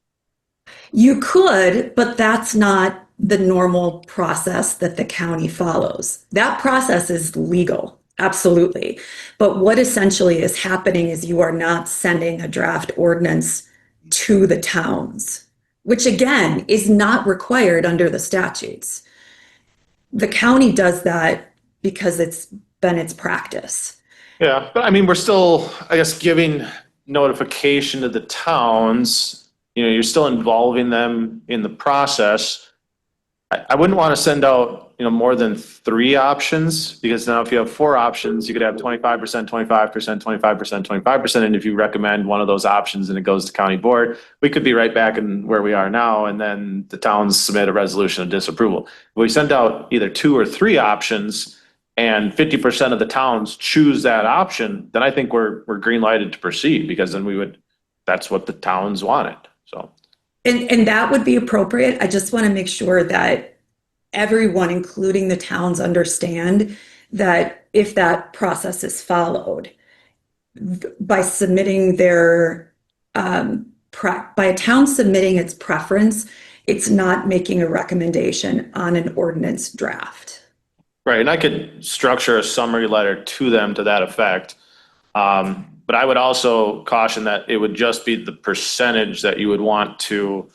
You could, but that's not the normal process that the county follows. That process is legal, absolutely. But what essentially is happening is you are not sending a draft ordinance to the towns, which again is not required under the statutes. The county does that because it's been its practice. Yeah, but I mean, we're still, I guess, giving notification to the towns. You know, you're still involving them in the process. I wouldn't want to send out, you know, more than 3 options, because now if you have 4 options, you could have 25%, 25%, 25%, 25%. And if you recommend one of those options and it goes to county board, we could be right back in where we are now. And then the towns submit a resolution of disapproval. If we send out either 2 or 3 options, and 50% of the towns choose that option, then I think we're green lighted to proceed, because then that's what the towns wanted, so. And that would be appropriate. I just want to make sure that everyone, including the towns, understand that if that process is followed, by submitting their, by a town submitting its preference, it's not making a recommendation on an ordinance draft. Right, and I could structure a summary letter to them to that effect. But I would also caution that it would just be the percentage that you would want to,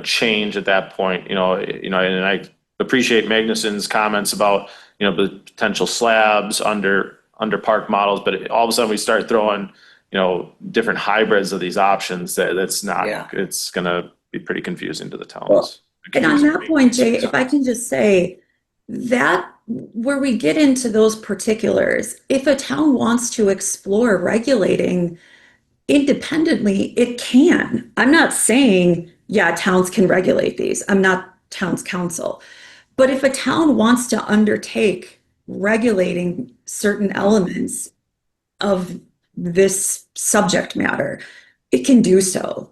change at that point, and I appreciate Magnuson's comments about, the potential slabs under park models, but all of a sudden we start throwing, different hybrids of these options that's not, it's gonna be pretty confusing to the towns. And on that point, Jay, if I can just say that where we get into those particulars, if a town wants to explore regulating independently, it can. I'm not saying, towns can regulate these. I'm not town's council. But if a town wants to undertake regulating certain elements of this subject matter, it can do so.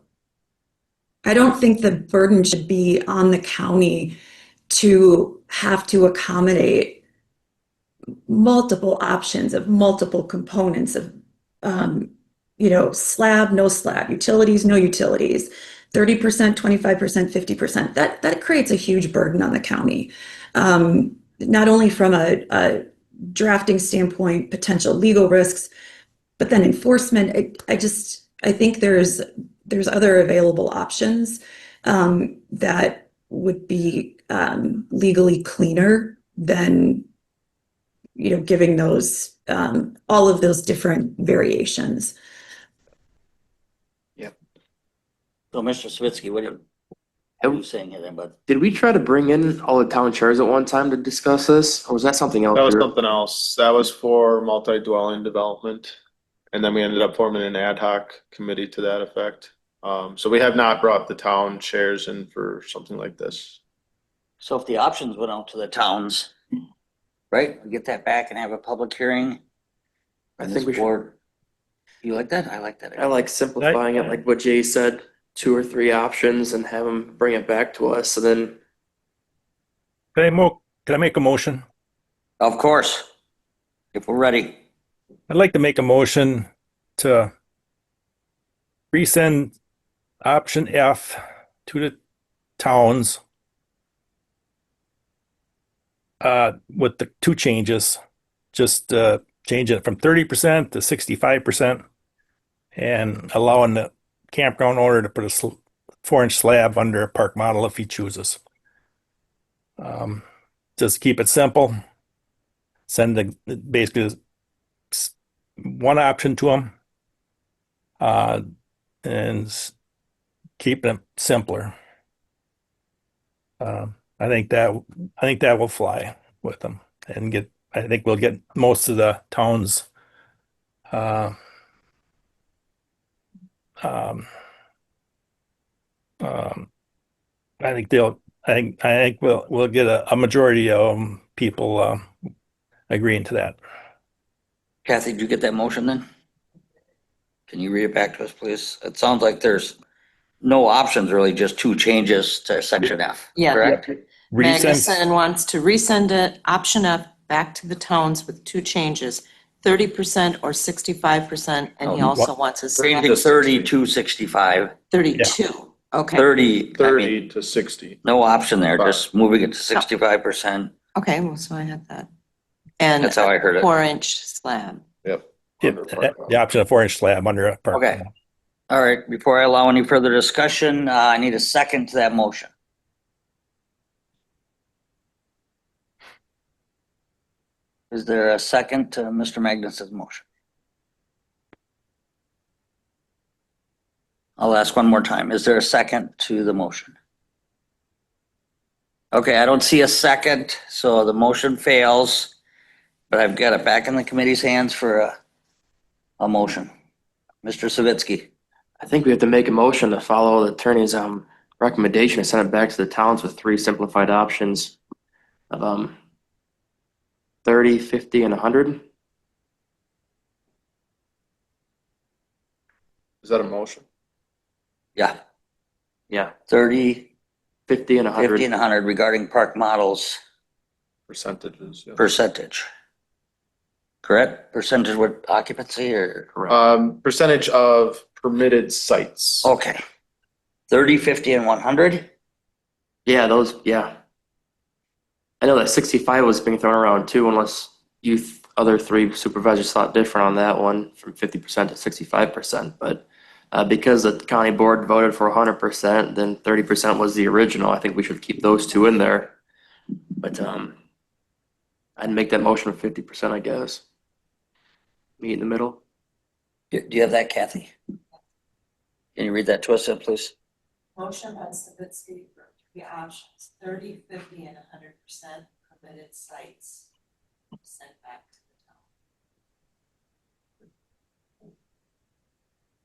I don't think the burden should be on the county to have to accommodate multiple options of multiple components of, slab, no slab, utilities, no utilities, 30%, 25%, 50%. That creates a huge burden on the county, not only from a drafting standpoint, potential legal risks, but then enforcement. I think there's other available options that would be legally cleaner than giving those all of those different variations. So Mr. Savitsky, what are you saying here then, bud? Did we try to bring in all the town chairs at one time to discuss this, or was that something else? That was something else. That was for multi-dwelling development. And then we ended up forming an ad hoc committee to that effect. So we have not brought the town chairs in for something like this. So if the options went out to the towns, right, we get that back and have a public hearing. I think we should. Board. You like that? I like that. I like simplifying it, like what Jay said, 2 or 3 options and have them bring it back to us. And then Can I make a motion? Of course, if we're ready. I'd like to make a motion to resend option F to the towns with the 2 changes. Just change it from 30% to 65% and allowing the campground owner to put a 4-inch slab under a park model if he chooses. Just keep it simple. Send basically one option to them, and keep it simpler. I think that will fly with them and I think we'll get most of the towns I think we'll get a majority of people agreeing to that. Kathy, did you get that motion then? Can you read it back to us, please? It sounds like there's no options, really, just 2 changes to section F, correct? Magnuson wants to resend it, option F, back to the towns with 2 changes, 30% or 65%, and he also wants a. 30 to 65. 32, okay. 30 to 60. No option there, just moving it to 65%. Okay, well, so I had that. And That's how I heard it. 4-inch slab. Yep. The option of 4-inch slab under a park. Okay. All right, before I allow any further discussion, I need a second to that motion. Is there a second to Mr. Magnus's motion? I'll ask one more time. Is there a second to the motion? Okay, I don't see a second, so the motion fails, but I've got it back in the committee's hands for a motion. Mr. Savitsky. I think we have to make a motion to follow the attorney's recommendation and send it back to the towns with 3 simplified options of 30, 50, and 100. Is that a motion? Yeah, Yeah, 30, 50, and 100. 50, and 100 regarding park models Percentages, yeah. percentage. Correct? Percentage with occupancy or? Correct. Percentage of permitted sites. Okay. 30, 50, and 100? Yeah, those, yeah. I know that 65 was being thrown around too, unless other three supervisors thought different on that one, from 50% to 65%. But because the county board voted for 100%, then 30% was the original. I think we should keep those two in there. But I'd make that motion of 50%, I guess. Meet in the middle. Do you have that, Kathy? Can you read that to us, please? Motion by Savitsky for three options, 30, 50, and 100% permitted sites sent back to the town.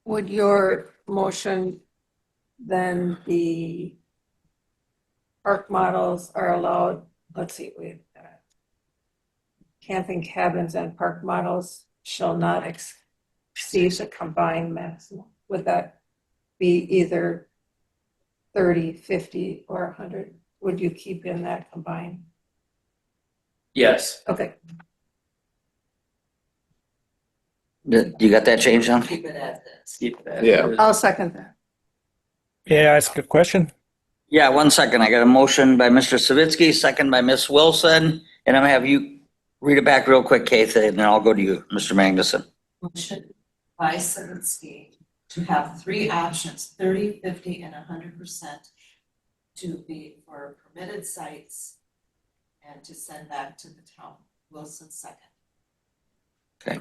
Would your motion then be park models are allowed, let's see, camping cabins and park models shall not exceed the combined maximum? Would that be either 30, 50, or 100? Would you keep in that combined? Yes. Okay. You got that changed, John? Keep it as is. Keep that. Yeah. I'll second that. Yeah, ask a question. Yeah, 1 second. I got a motion by Mr. Savitsky, second by Ms. Wilson, and I'm gonna have you read it back real quick, Kathy, and then I'll go to you, Mr. Magnuson. Motion by Savitsky to have three options, 30, 50, and 100% to be for permitted sites and to send back to the town. Wilson second. Okay.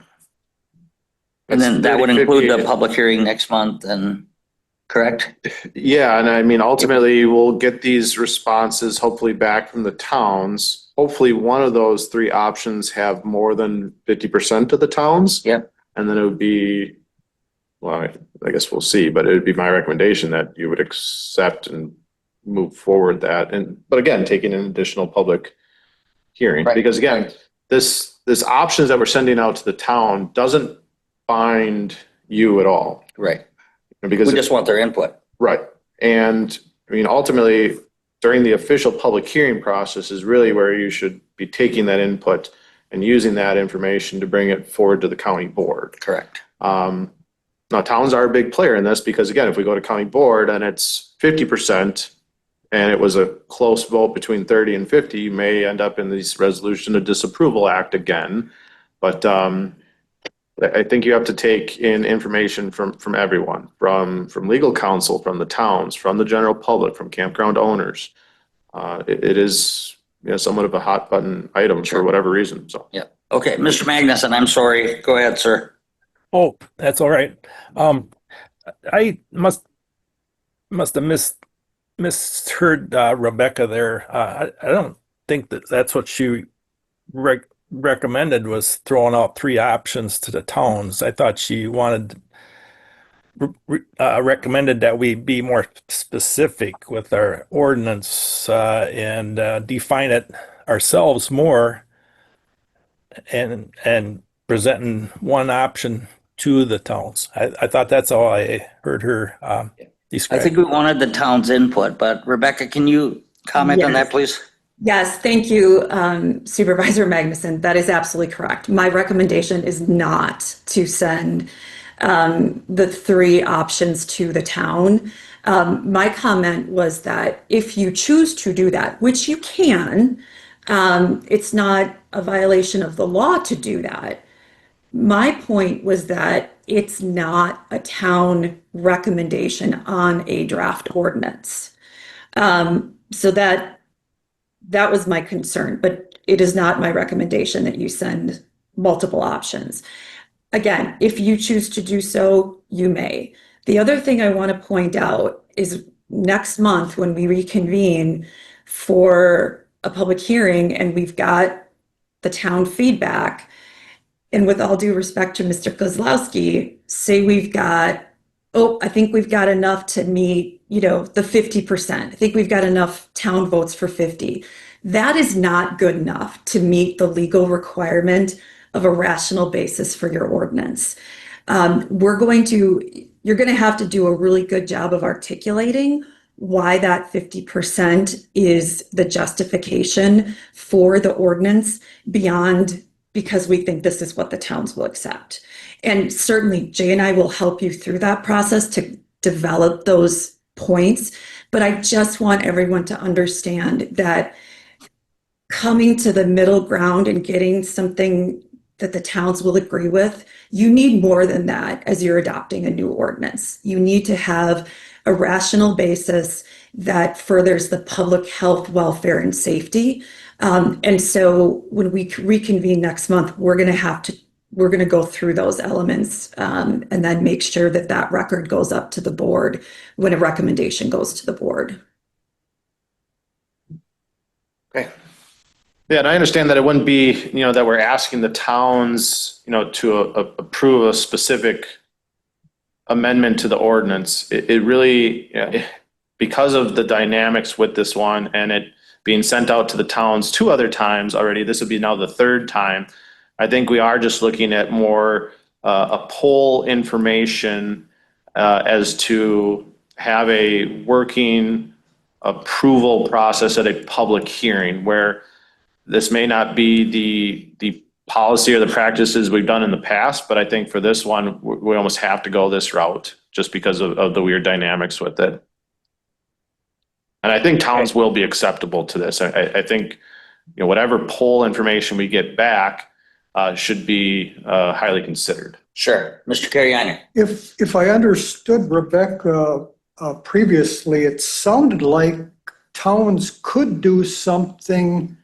And then that would 30, include 50. the public hearing next month and, correct? Yeah, and I mean, ultimately, we'll get these responses hopefully back from the towns. Hopefully, one of those three options have more than 50% of the towns. Yep. And then it would be, well, I guess we'll see, but it would be my recommendation that you would accept and move forward that. But again, taking an additional public hearing, Right. because again, this options that we're sending out to the town doesn't bind you at all. Right. Because We just want their input. right. And I mean, ultimately, during the official public hearing process is really where you should be taking that input and using that information to bring it forward to the county board. Correct. Now, towns are a big player in this because again, if we go to county board and it's 50% and it was a close vote between 30 and 50, you may end up in this resolution of disapproval act again. But I think you have to take in information from everyone, from legal counsel, from the towns, from the general public, from campground owners. It is, you know, somewhat of a hot button item for whatever reason. So Yeah. Okay, Mr. Magnuson, I'm sorry. Go ahead, sir. Oh, that's all right. I must have misheard Rebecca there. I don't think that's what she recommended, was throwing out three options to the towns. I thought she recommended that we be more specific with our ordinance and define it ourselves more and presenting one option to the towns. I thought that's all I heard her I describe. think we wanted the town's input, but Rebecca, can you comment on that, please? Yes, thank you, Supervisor Magnuson. That is absolutely correct. My recommendation is not to send the three options to the town. My comment was that if you choose to do that, which you can, it's not a violation of the law to do that. My point was that it's not a town recommendation on a draft ordinance. So that was my concern, but it is not my recommendation that you send multiple options. Again, if you choose to do so, you may. The other thing I want to point out is next month when we reconvene for a public hearing and we've got the town feedback, and with all due respect to Mr. Kozlowski, say we've got, I think we've got enough to meet, the 50%. I think we've got enough town votes for 50. That is not good enough to meet the legal requirement of a rational basis for your ordinance. You're going to have to do a really good job of articulating why that 50% is the justification for the ordinance beyond because we think this is what the towns will accept. And certainly Jay and I will help you through that process to develop those points. But I just want everyone to understand that coming to the middle ground and getting something that the towns will agree with, you need more than that as you're adopting a new ordinance. You need to have a rational basis that furthers the public health, welfare, and safety. And so when we reconvene next month, we're going to go through those elements and then make sure that that record goes up to the board when a recommendation goes to the board. Okay. Yeah, and I understand that it wouldn't be, that we're asking the towns, to approve a specific amendment to the ordinance. It really, because of the dynamics with this one and it being sent out to the towns 2 other times already, this would be now the 3rd time. I think we are just looking at more a poll information as to have a working approval process at a public hearing where this may not be the policy or the practices we've done in the past, but I think for this one, we almost have to go this route just because of the weird dynamics with it. And I think towns will be acceptable to this. I think, whatever poll information we get back should be highly considered. Sure. Mr. Carriano. If I understood Rebecca previously, it sounded like towns could do something,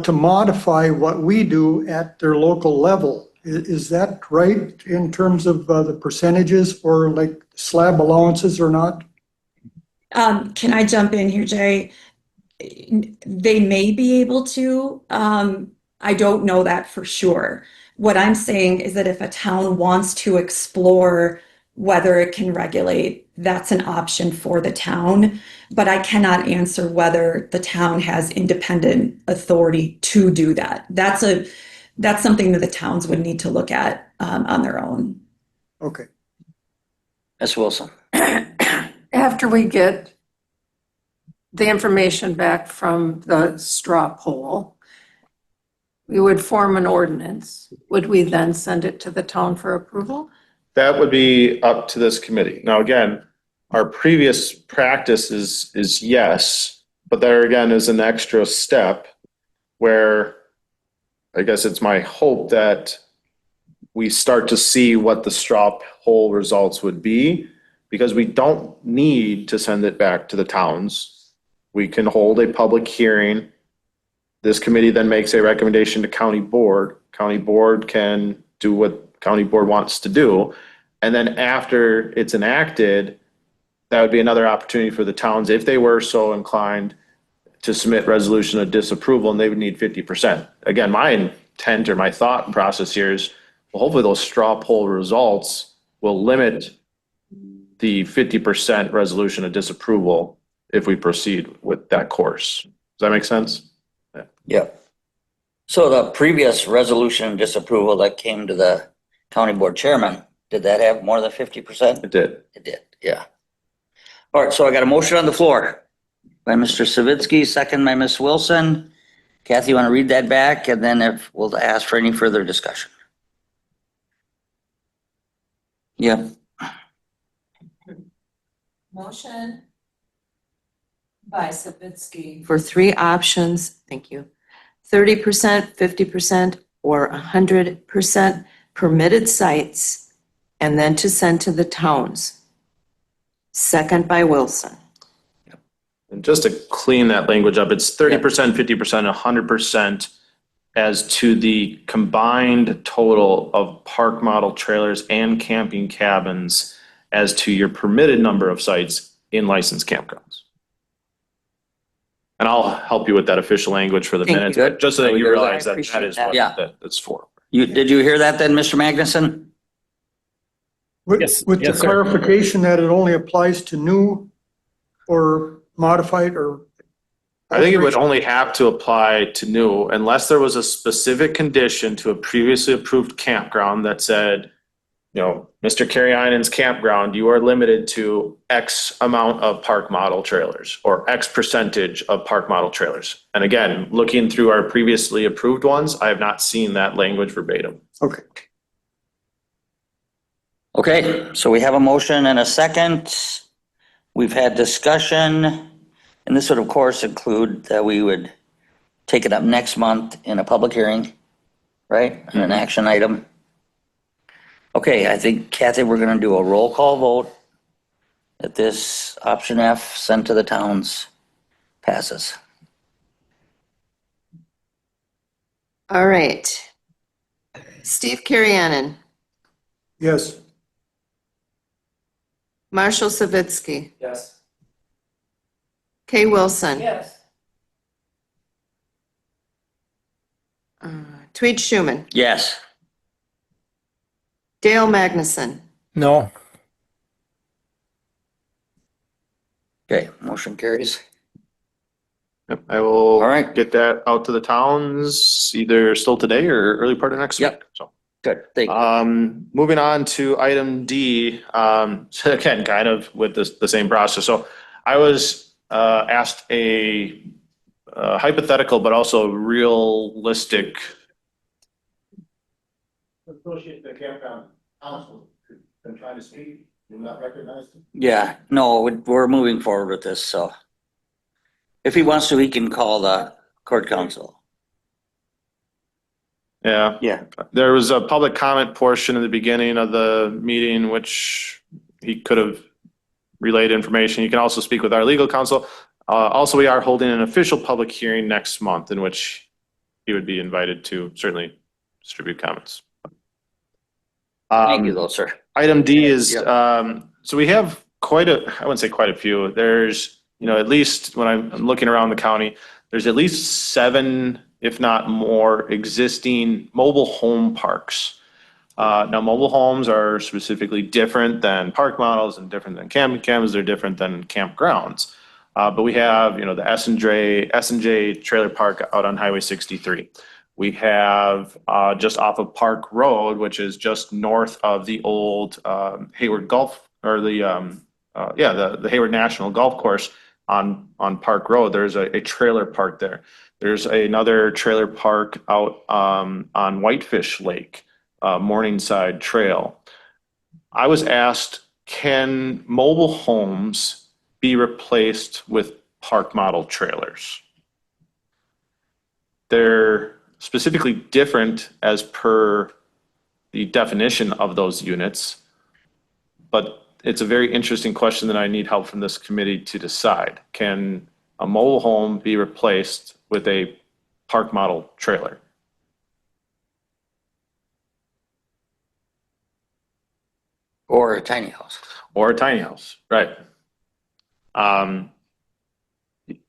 to modify what we do at their local level. Is that right in terms of the percentages for like slab allowances or not? Can I jump in here, Jay? They may be able to. I don't know that for sure. What I'm saying is that if a town wants to explore whether it can regulate, that's an option for the town. But I cannot answer whether the town has independent authority to do that. That's something that the towns would need to look at on their own. Okay. Ms. Wilson. After we get the information back from the straw poll, we would form an ordinance. Would we then send it to the town for approval? That would be up to this committee. Now, again, our previous practice is yes, but there again is an extra step where I guess it's my hope that we start to see what the straw poll results would be, because we don't need to send it back to the towns. We can hold a public hearing. This committee then makes a recommendation to county board. County board can do what county board wants to do. And then after it's enacted, that would be another opportunity for the towns, if they were so inclined, to submit resolution of disapproval, and they would need 50%. Again, my intent or my thought process here is, well, hopefully those straw poll results will limit the 50% resolution of disapproval if we proceed with that course. Does that make sense? Yep. So the previous resolution disapproval that came to the county board chairman, did that have more than 50%? It did. It did, yeah. All right, so I got a motion on the floor by Mr. Savitsky, second by Ms. Wilson. Kathy, you want to read that back? And then if we'll ask for any further discussion. Yep. Motion by Savitsky for 3 options. Thank you. 30%, 50%, or 100% permitted sites, and then to send to the towns. Second by Wilson. And just to clean that language up, it's 30%, 50%, 100% as to the combined total of park model trailers and camping cabins as to your permitted number of sites in licensed campgrounds. And I'll help you with that official language for the Thank minutes, you. but just so that you Good. realize I that that appreciate is that. what Yeah. that's for. Did you hear that then, Mr. Magnuson? Yes, With the yes, sir. clarification that it only applies to new or modified or I think it would only have to apply to new unless there was a specific condition to a previously approved campground that said, you know, Mr. Carrieonen's campground, you are limited to X amount of park model trailers or X percentage of park model trailers. And again, looking through our previously approved ones, I have not seen that language verbatim. Okay. Okay, so we have a motion and a second. We've had discussion, and this would of course include that we would take it up next month in a public hearing, right? And an action item. Okay, I think Kathy, we're gonna do a roll call vote that this option F sent to the towns passes. All right. Steve Carrieonen, Yes. Marshall Savitsky, Yes. Kay Wilson, Yes. Tweed Schuman, Yes. Dale Magnuson. No. Okay, motion carries. Yep, I will All right. get that out to the towns either still today or early part of next week. Yep. So. Good, thank you. Moving on to item D, so again, kind of with the same process. So I was asked a hypothetical, but also realistic. Associate the campground council, been trying to speak, do not recognize them. Yeah, no, we're moving forward with this, so. If he wants to, he can call the court counsel. Yeah. Yeah. There was a public comment portion in the beginning of the meeting, which he could have relayed information. You can also speak with our legal counsel. Also, we are holding an official public hearing next month in which he would be invited to certainly distribute comments. Thank you though, sir. Item D is, Yep. so we have quite a, I wouldn't say quite a few. There's, you know, at least when I'm looking around the county, there's at least 7, if not more, existing mobile home parks. Now, mobile homes are specifically different than park models and different than camping cabins. They're different than campgrounds. But we have, you know, the S&J trailer park out on Highway 63. We have just off of Park Road, which is just north of the old Hayward Golf, or the Hayward National Golf Course on Park Road. There's a trailer park there. There's another trailer park out on Whitefish Lake, Morningside Trail. I was asked, can mobile homes be replaced with park model trailers? They're specifically different as per the definition of those units, but it's a very interesting question that I need help from this committee to decide. Can a mobile home be replaced with a park model trailer? Or a tiny house. Or a tiny house, right?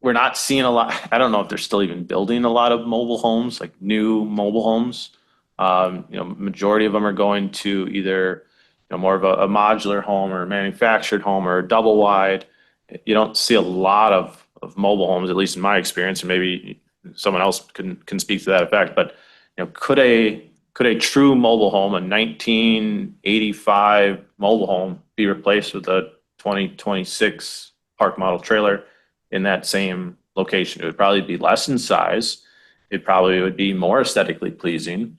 We're not seeing a lot. I don't know if they're still even building a lot of mobile homes, like new mobile homes. Majority of them are going to either, more of a modular home or a manufactured home or a double wide. You don't see a lot of mobile homes, at least in my experience, and maybe someone else can speak to that effect. But could a true mobile home, a 1985 mobile home, be replaced with a 2026 park model trailer in that same location? It would probably be less in size. It probably would be more aesthetically pleasing.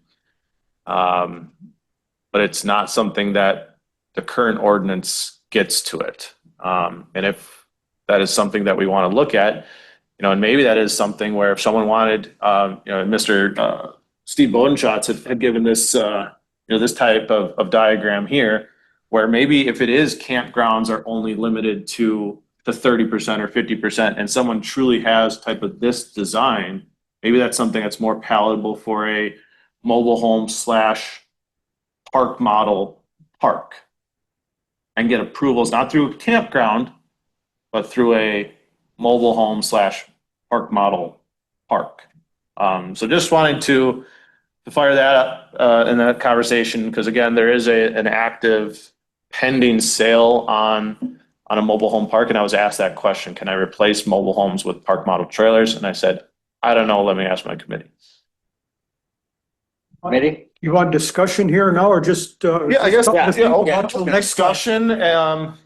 But it's not something that the current ordinance gets to it. And if that is something that we want to look at, and maybe that is something where if someone wanted, Mr. Steve Bodenschatz had given this, this type of diagram here, where maybe if it is campgrounds are only limited to the 30% or 50%, and someone truly has type of this design, maybe that's something that's more palatable for a mobile home / park model park, and get approvals not through a campground, but through a mobile home / park model park. So just wanting to fire that up in that conversation, because again, there is an active pending sale on on a mobile home park, and I was asked that question, can I replace mobile homes with park model trailers? And I said, I don't know, let me ask my committee. Committee? You want discussion here now or just? Yeah, I guess, something to think okay. about till next time? Discussion,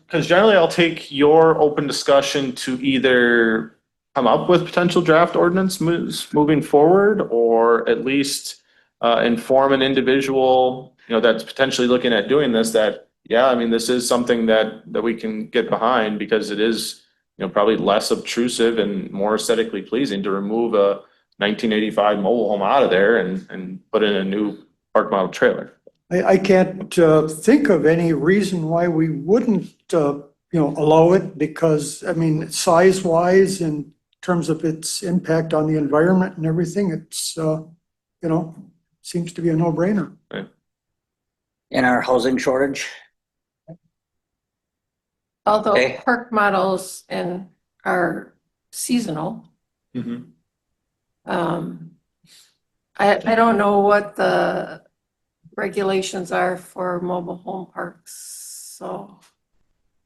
because generally I'll take your open discussion to either come up with potential draft ordinance moves moving forward, or at least inform an individual, that's potentially looking at doing this, that, yeah, I mean, this is something that we can get behind, because it is, probably less obtrusive and more aesthetically pleasing to remove a 1985 mobile home out of there and put in a new park model trailer. I can't think of any reason why we wouldn't, allow it, because, I mean, size-wise, in terms of its impact on the environment and everything, it's, seems to be a no-brainer. In our housing shortage? Although Okay. park models are seasonal. I don't know what the regulations are for mobile home parks, so.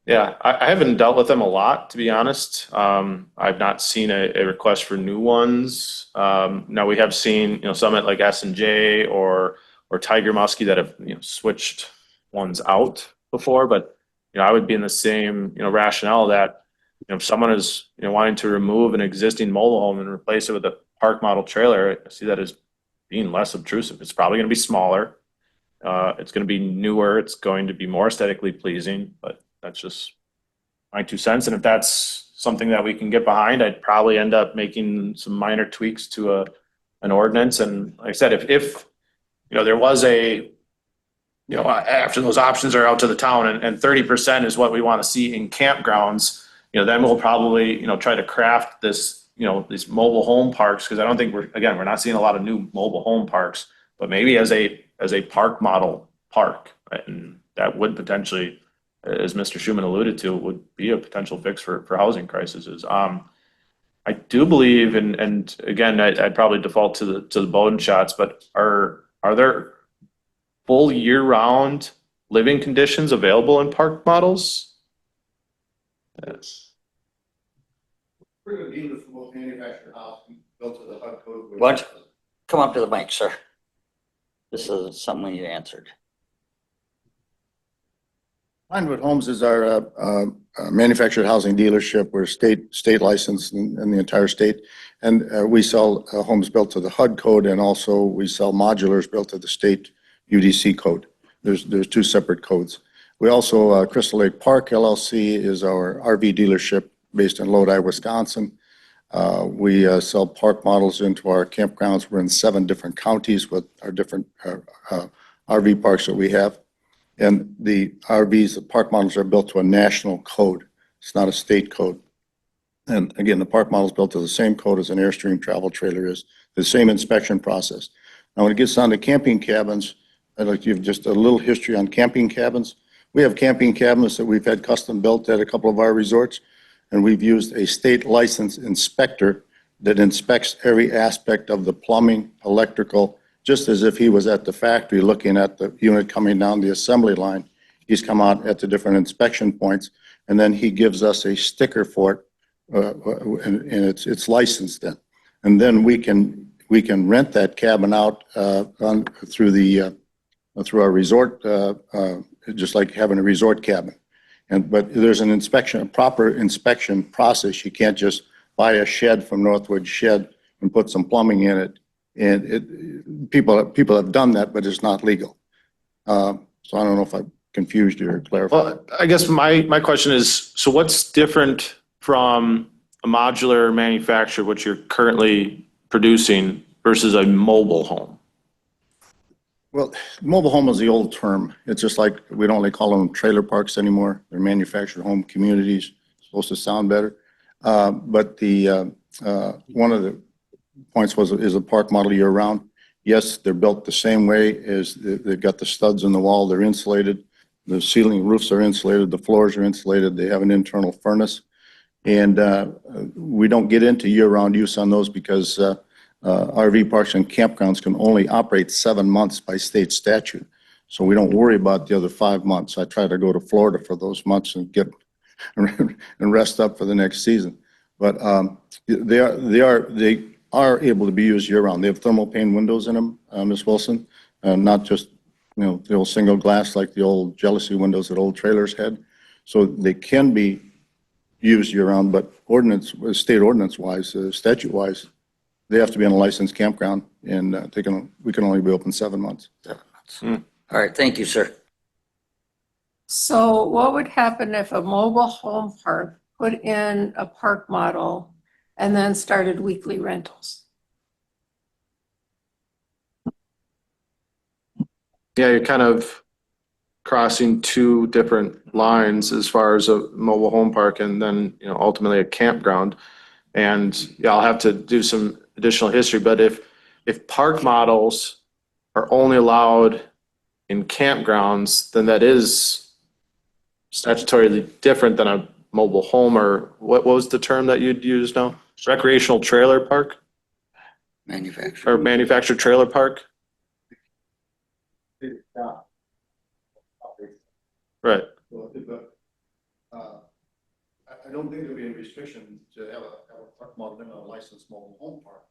Yeah, I haven't dealt with them a lot, to be honest. I've not seen a request for new ones. Now we have seen, some at like S&J or Tiger Muskie that have, switched ones out before, but, I would be in the same, rationale that, if someone is, wanting to remove an existing mobile home and replace it with a park model trailer, I see that as being less obtrusive. It's probably going to be smaller. It's going to be newer. It's going to be more aesthetically pleasing, but that's just my 2 cents. And if that's something that we can get behind, I'd probably end up making some minor tweaks to an ordinance. And like I said, if there was after those options are out to the town and 30% is what we want to see in campgrounds, then we'll probably, try to craft this, these mobile home parks, because I don't think we're not seeing a lot of new mobile home parks, but maybe as a park model park, right? And that would potentially, as Mr. Schuman alluded to, would be a potential fix for housing crises. I do believe, and again, I'd probably default to the Bowden shots, but are there full year-round living conditions available in park models? Yes. We're gonna deem this the most manufactured house built to the HUD code. What? Come up to the mic, sir. This is something we need answered. Pinewood Homes is our manufactured housing dealership. We're state licensed in the entire state. And we sell homes built to the HUD code, and also we sell modulars built to the state UDC code. There's 2 separate codes. We also, Crystal Lake Park LLC is our RV dealership based in Lodi, Wisconsin. We sell park models into our campgrounds. We're in 7 different counties with our different RV parks that we have. And the RVs, the park models are built to a national code. It's not a state code. And again, the park model is built to the same code as an Airstream travel trailer is, the same inspection process. Now, when it gets down to camping cabins, I'd like to give just a little history on camping cabins. We have camping cabins that we've had custom built at a couple of our resorts, and we've used a state licensed inspector that inspects every aspect of the plumbing, electrical, just as if he was at the factory looking at the unit coming down the assembly line. He's come out at the different inspection points, and then he gives us a sticker for it, and it's licensed then. And then we can rent that cabin out through our resort, just like having a resort cabin. But there's a proper inspection process. You can't just buy a shed from Northwood Shed and put some plumbing in it. And people have done that, but it's not legal. So I don't know if I confused you or clarified. Well, I guess my question is, so what's different from a modular manufacturer, which you're currently producing, versus a mobile home? Well, mobile home is the old term. It's just like we don't really call them trailer parks anymore. They're manufactured home communities. It's supposed to sound better. But one of the points is a park model year round. Yes, they're built the same way as they've got the studs in the wall. They're insulated. The ceiling roofs are insulated. The floors are insulated. They have an internal furnace. And we don't get into year round use on those because RV parks and campgrounds can only operate 7 months by state statute. So we don't worry about the other 5 months. I try to go to Florida for those months and get and rest up for the next season. But they are able to be used year round. They have thermal pane windows in them, Ms. Wilson, not just, the old single glass like the old jealousy windows that old trailers had. So they can be used year round, but state ordinance wise, statute wise, they have to be in a licensed campground and we can only be open 7 months. 7 months. All right, thank you, sir. So what would happen if a mobile home park put in a park model and then started weekly rentals? Yeah, you're kind of crossing two different lines as far as a mobile home park and then, ultimately a campground. And yeah, I'll have to do some additional history, but if park models are only allowed in campgrounds, then that is statutorily different than a mobile home, or what was the term that you'd use now? Recreational trailer park Manufacturer. or manufactured trailer park? Right. I don't think there'll be any restriction to have a park model in a licensed mobile home park,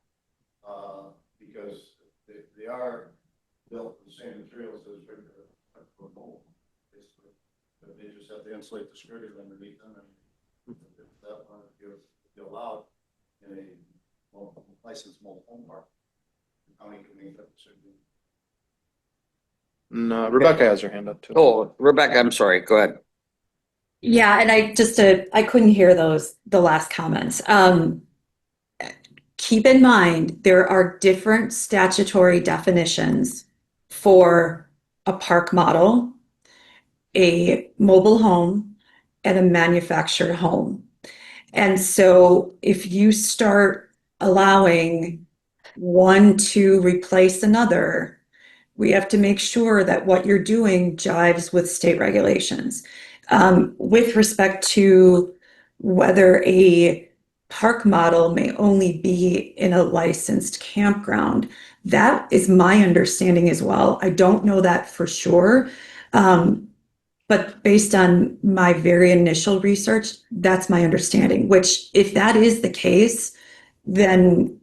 because they are built with the same materials as regular mobile, basically. But they just have to insulate the skirting underneath them, and if that one be allowed in a licensed mobile home park, the county can make that decision. No, Rebecca has her hand up too. Oh, Rebecca, I'm sorry. Go ahead. Yeah, and I couldn't hear the last comments. Keep in mind, there are different statutory definitions for a park model, a mobile home, and a manufactured home. And so if you start allowing one to replace another, we have to make sure that what you're doing jives with state regulations. With respect to whether a park model may only be in a licensed campground, that is my understanding as well. I don't know that for sure. But based on my very initial research, that's my understanding, which if that is the case, then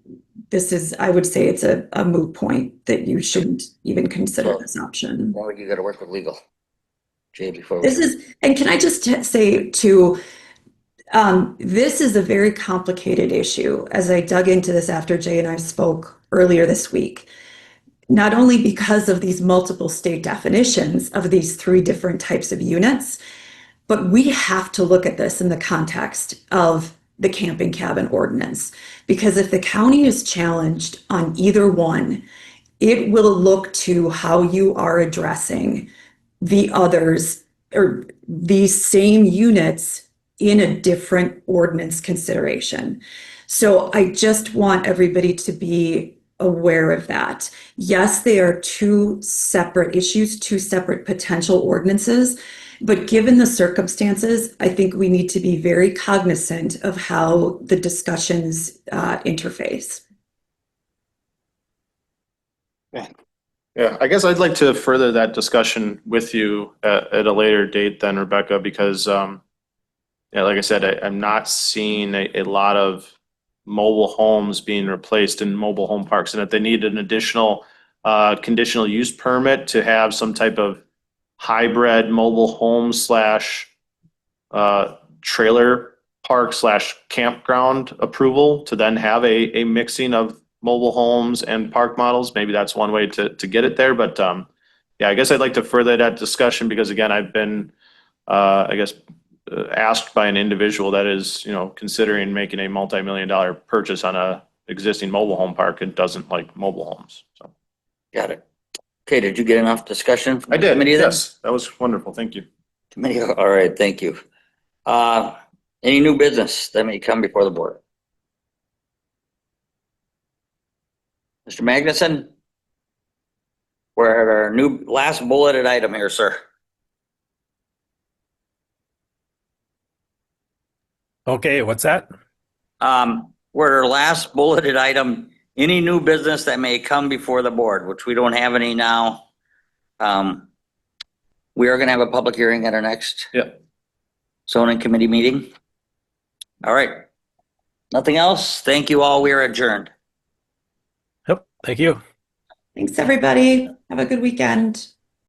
I would say it's a moot point that you shouldn't even consider this option. Well, you got to work with legal. Jay, before And can I just say too, this is a very complicated issue. As I dug into this after Jay and I spoke earlier this week, not only because of these multiple state definitions of these 3 different types of units, but we have to look at this in the context of the camping cabin ordinance. Because if the county is challenged on either one, it will look to how you are addressing the others or these same units in a different ordinance consideration. So I just want everybody to be aware of that. Yes, they are 2 separate issues, 2 separate potential ordinances, but given the circumstances, I think we need to be very cognizant of how the discussions interface. Yeah, I guess I'd like to further that discussion with you at a later date then, Rebecca, because, like I said, I'm not seeing a lot of mobile homes being replaced in mobile home parks, and if they need an additional conditional use permit to have some type of hybrid mobile home / trailer park / campground approval to then have a mixing of mobile homes and park models. Maybe that's one way to get it there. But yeah, I guess I'd like to further that discussion because again, I've been, asked by an individual that is, considering making a multi-million-dollar purchase on a existing mobile home park and doesn't like mobile homes. So. Got it. Okay, did you get enough discussion? I did, Committee then? yes. That was wonderful. Thank you. Committee, all right, thank you. Any new business that may come before the board? Mr. Magnuson? We're at our new last bulleted item here, sir. Okay, what's that? We're at our last bulleted item. Any new business that may come before the board, which we don't have any now. We are going to have a public hearing at our next. Yeah. zoning committee meeting? All right. Nothing else? Thank you all. We are adjourned. Yep, thank you. Thanks, everybody. Have a good weekend.